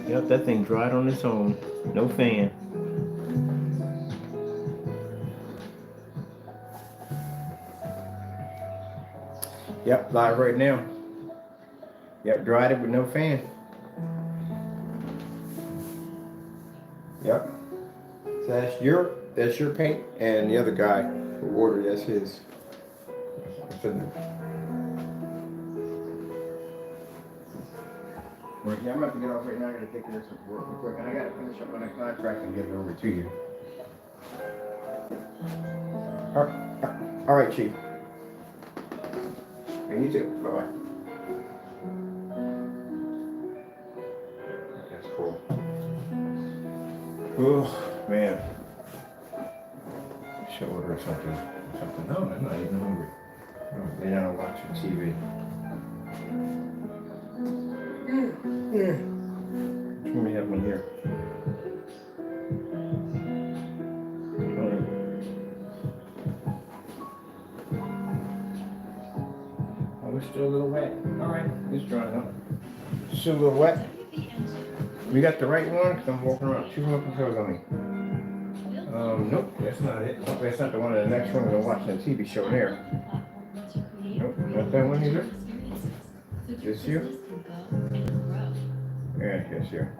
Yep, that thing dried on its own. No fan. Yep, live right now. Yep, dried it with no fan. Yep. So that's your paint, and the other guy who ordered, that's his. Right, yeah, I'm about to get off right now. I gotta take care of some work real quick, and I gotta finish up on that contract and get it over to you. All right, Chief. And you too. Bye bye. That's cool. Oh man. I should order something. No, I'm not even hungry. Lay down and watch TV. Let me have one here. Oh, we're still a little wet. All right, it's drying up. Still a little wet. We got the right one because I'm walking around 200 controls on me. Nope, that's not it. That's not the one. The next one we're watching a TV show there. Nope, not that one either. This here. Yeah, yes, here.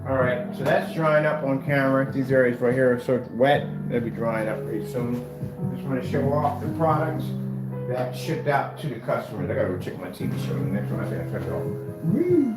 All right, so that's drying up on camera. These areas right here are so wet, they'll be drying up pretty soon. Just want to show off the products that shipped out to the customers. I gotta go check my TV show. The next one I think I turned it off. Woo!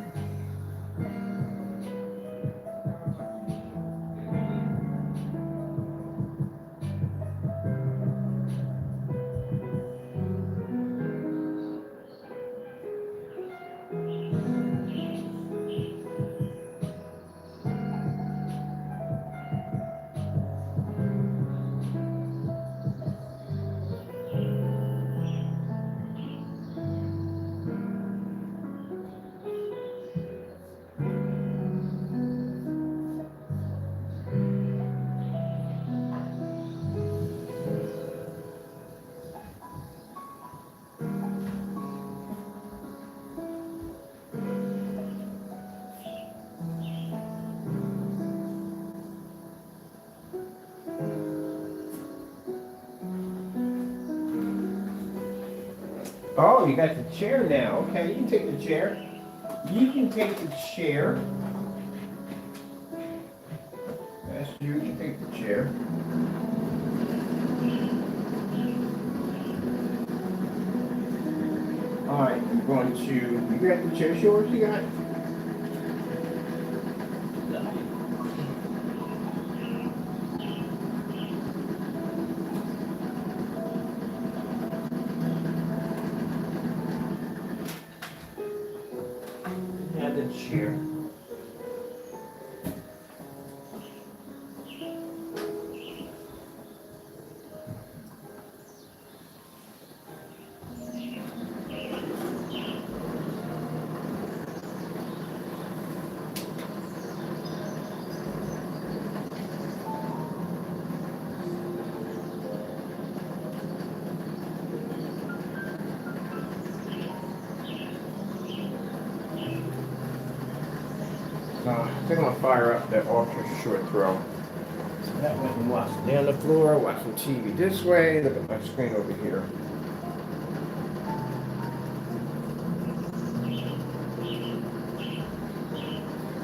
Oh, you got the chair now. Okay, you can take the chair. You can take the chair. That's you. You can take the chair. All right, I'm going to. You got the chair shorts. You got. Chair. I think I'm gonna fire up that ultra short throw. So that way I can watch it down the floor, watch some TV this way, look at my screen over here.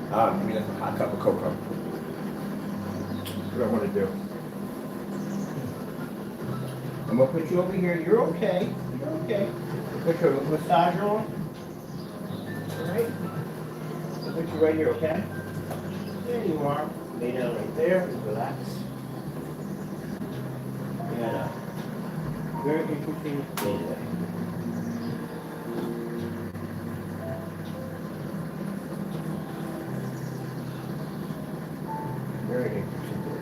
Give me a hot cup of cocoa. That's what I want to do. I'm gonna put you over here. You're okay. You're okay. Put your massager on. All right. Put you right here, okay? There you are. Lay down right there. Just relax. And very interesting day today. Very interesting day.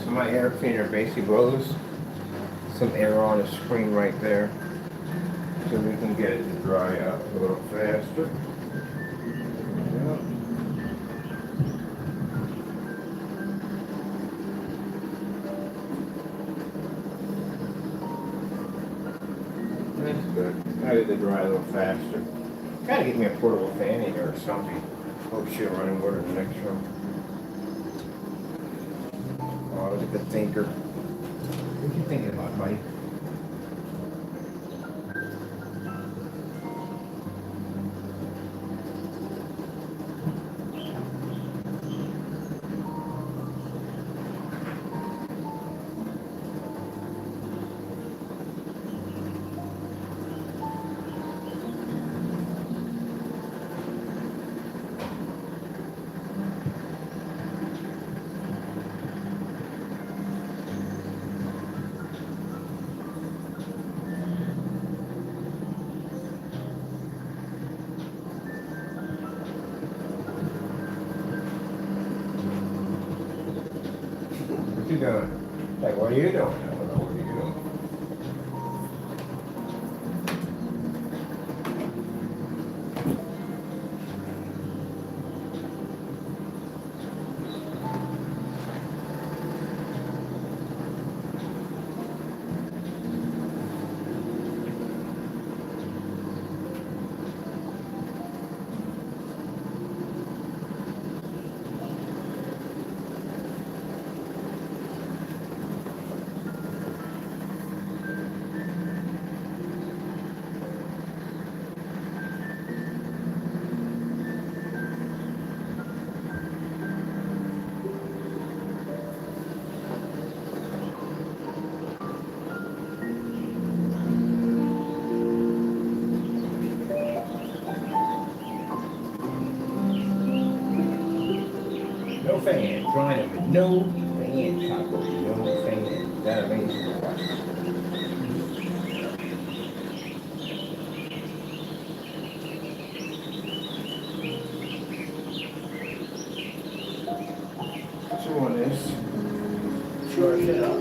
So my air cleaner basically blows some air on the screen right there so we can get it to dry up a little faster. dry a little faster. Gotta get me a portable fan in here or something. Hope she'll running water in the next room. Oh, look at the thinker. What you thinking about, buddy? What you doing? Like, what are you doing? I don't know what you're doing. No fan, trying it with no fan, Taco, no fan. That amazing. So on this, charge it up.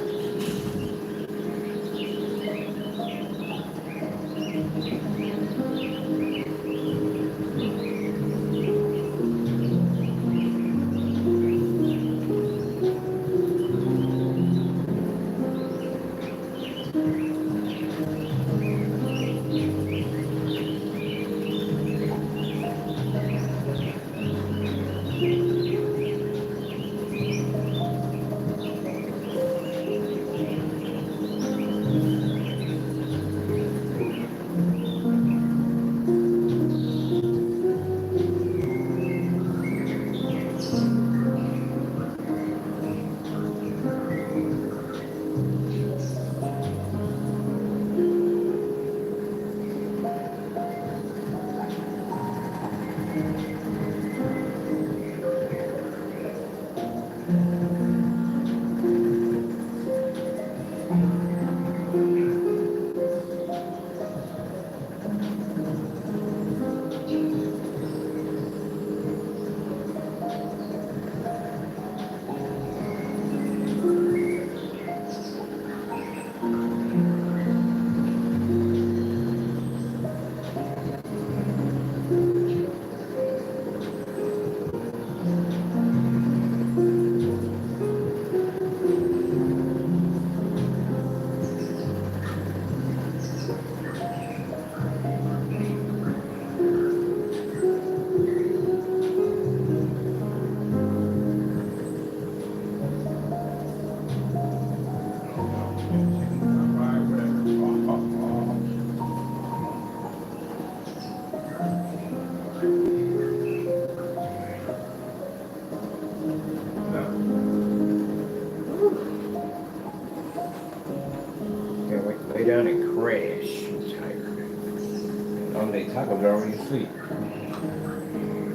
Lay down and crash. I'm tired. Only Taco's already asleep.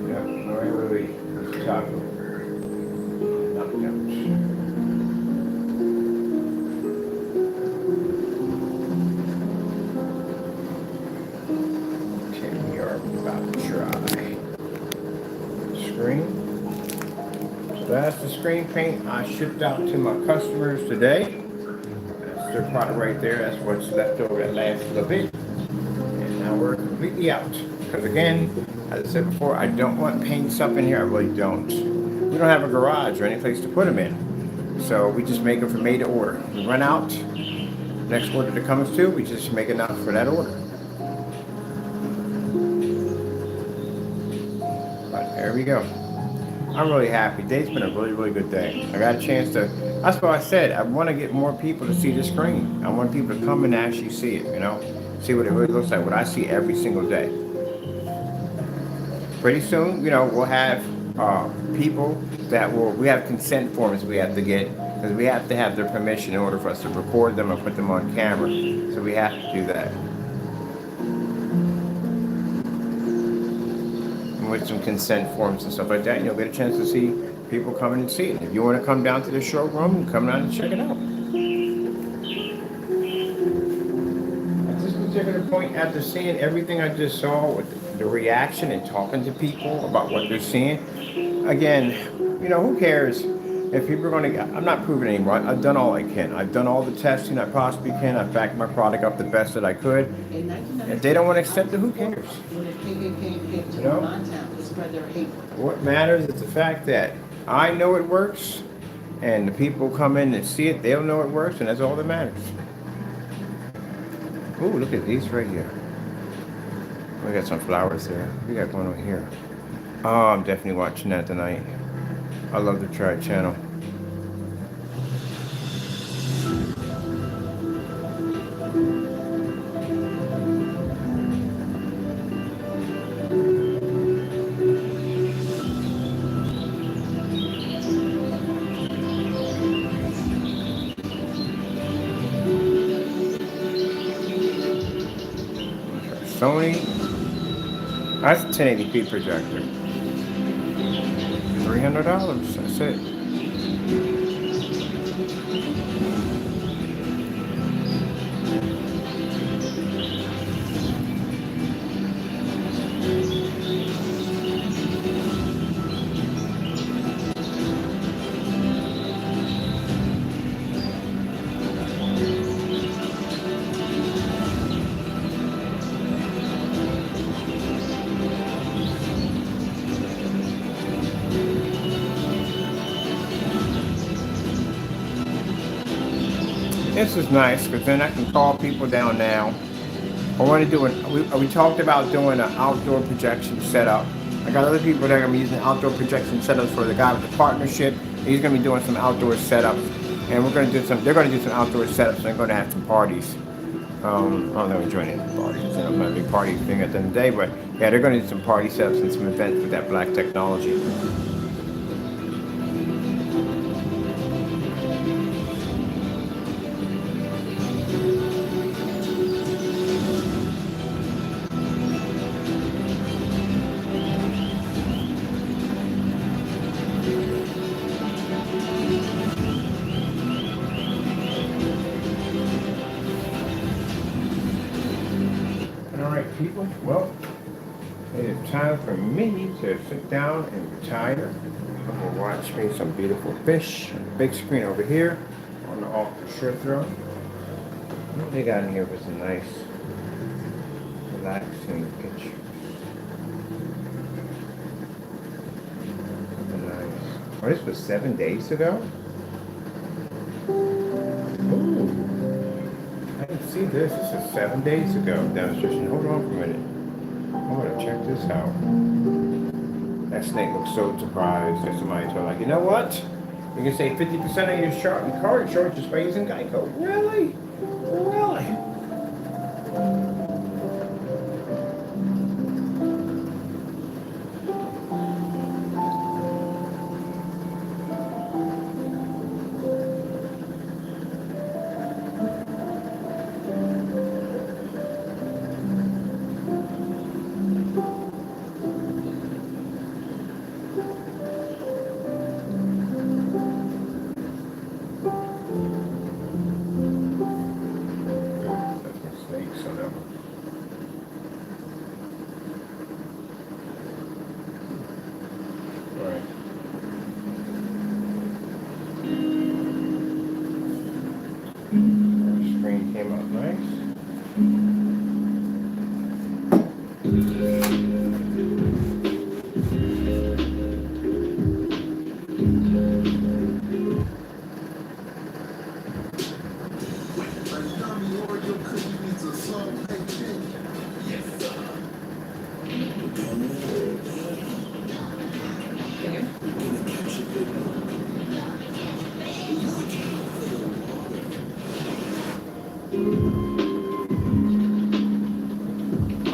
Yeah, wait, wait. Taco. Nothing else. Okay, we are about to try. Screen. So that's the screen paint I shipped out to my customers today. Their product right there, that's what's left over that last little bit. And now we're completely out. Because again, as I said before, I don't want paints up in here, I really don't. We don't have a garage or any place to put them in. So we just make them for made to order. We run out, next order that comes to, we just make enough for that order. There we go. I'm really happy. Today's been a really, really good day. I got a chance to, that's what I said. I want to get more people to see the screen. I want people to come and actually see it, you know, see what it really looks like, what I see every single day. Pretty soon, you know, we'll have people that we have consent forms we have to get, because we have to have their permission in order for us to record them and put them on camera. So we have to do that. With some consent forms and stuff like that, and you'll get a chance to see people coming and see it. If you want to come down to the showroom, come down and check it out. At this particular point, after seeing everything I just saw with the reaction and talking to people about what they're seeing, again, you know, who cares if people are going to, I'm not proving anymore. I've done all I can. I've done all the testing I possibly can. I've backed my product up the best that I could. If they don't want to accept it, who cares? You know? What matters is the fact that I know it works, and the people come in and see it, they'll know it works, and that's all that matters. Ooh, look at these right here. We got some flowers there. We got one over here. Oh, I'm definitely watching that tonight. I love the Try channel. Sony, that's a 1080p projector. $300, that's it. This is nice because then I can call people down now. I want to do we talked about doing an outdoor projection setup. I got other people that are going to be using outdoor projection setups for the guy with the partnership. He's going to be doing some outdoor setups, and they're going to do some outdoor setups, and they're going to have some parties. I don't know if join any parties. You know, I'm not a big party thing at the end of the day, but yeah, they're going to do some party setups and some events with that black technology. People, well, it is time for me to sit down and retire. We'll watch me some beautiful fish on the big screen over here on the off-the-shore throw. What they got in here was a nice, relaxing picture. Nice. Oh, this was 7 days ago? See this is 7 days ago demonstration. Hold on for a minute. I want to check this out. That snake looks so surprised that somebody told like, you know what? You can save 50% of your car insurance just by using Geico. Really? Really? Snakes on them.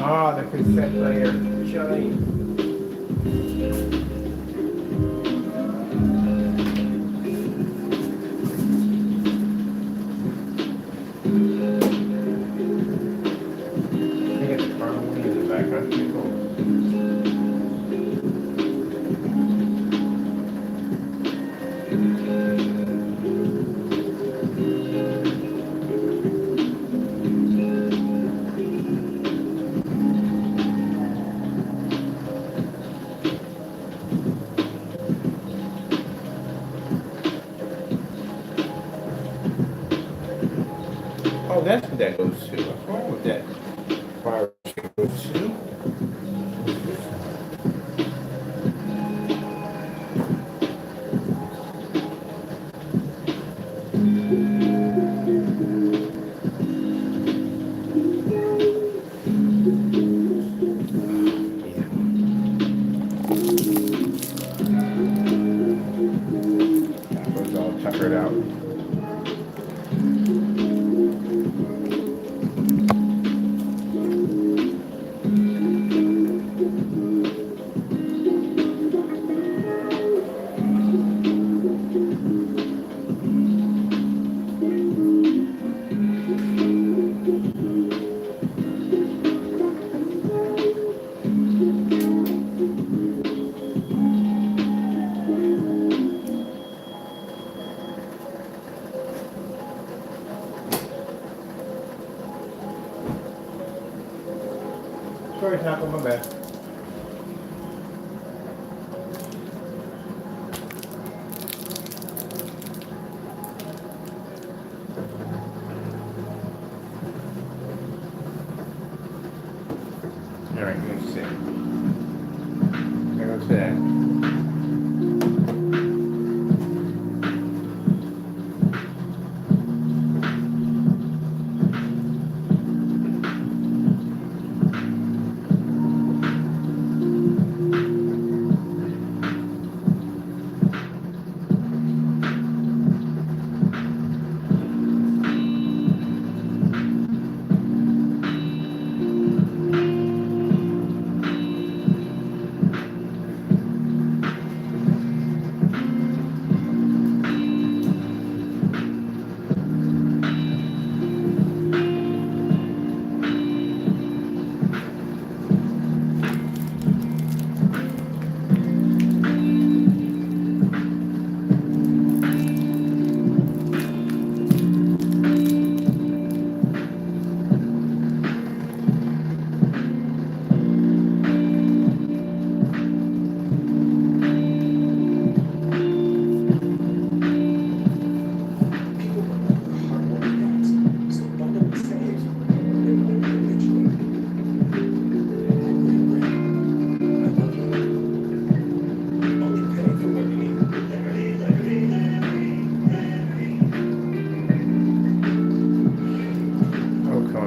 Ah, the cassette player. Chilling. I get the car in the back. That's pretty cool. Oh, that's what that goes to. What's wrong with that? Fire goes to? That was all tuckered out. Sorry, tackle my bad. All right, let me see. There goes that.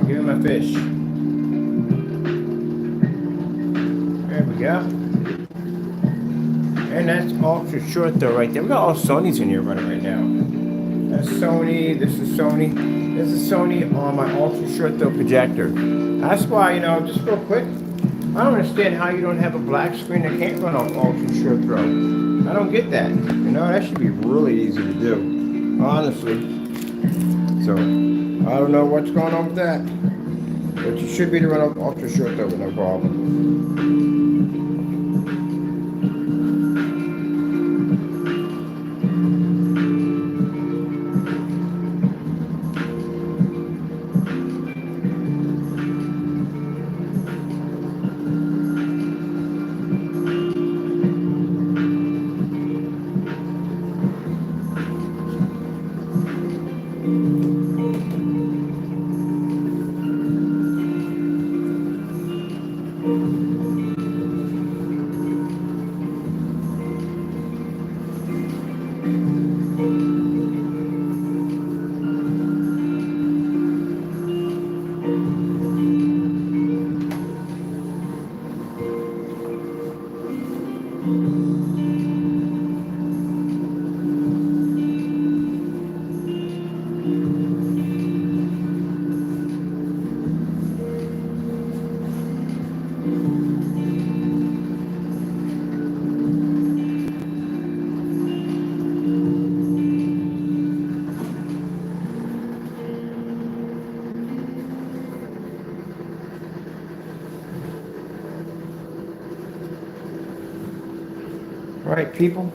Give me my fish. There we go. And that's ultra short though right there. We got all Sonys in here running right now. That's Sony, this is Sony. This is Sony on my ultra short though projector. That's why, you know, just real quick, I don't understand how you don't have a black screen that can't run on ultra short throw. I don't get that. You know, that should be really easy to do, honestly. So, I don't know what's going on with that. But you should be able to run ultra short though with no problem. All right, people.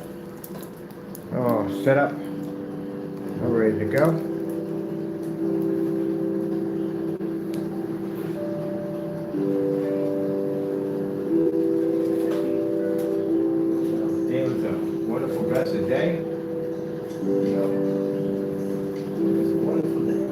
Oh, set up. I'm ready to go. It was a wonderful, blessed day. You know, it was a wonderful day.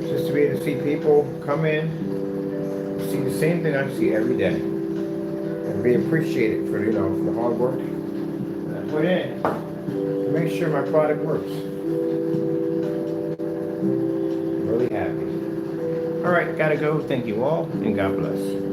Just to be able to see people come in, see the same thing I see every day, and be appreciated for, you know, for the hard work that I put in to make sure my product works. I'm really happy. All right, gotta go. Thank you all, and God bless.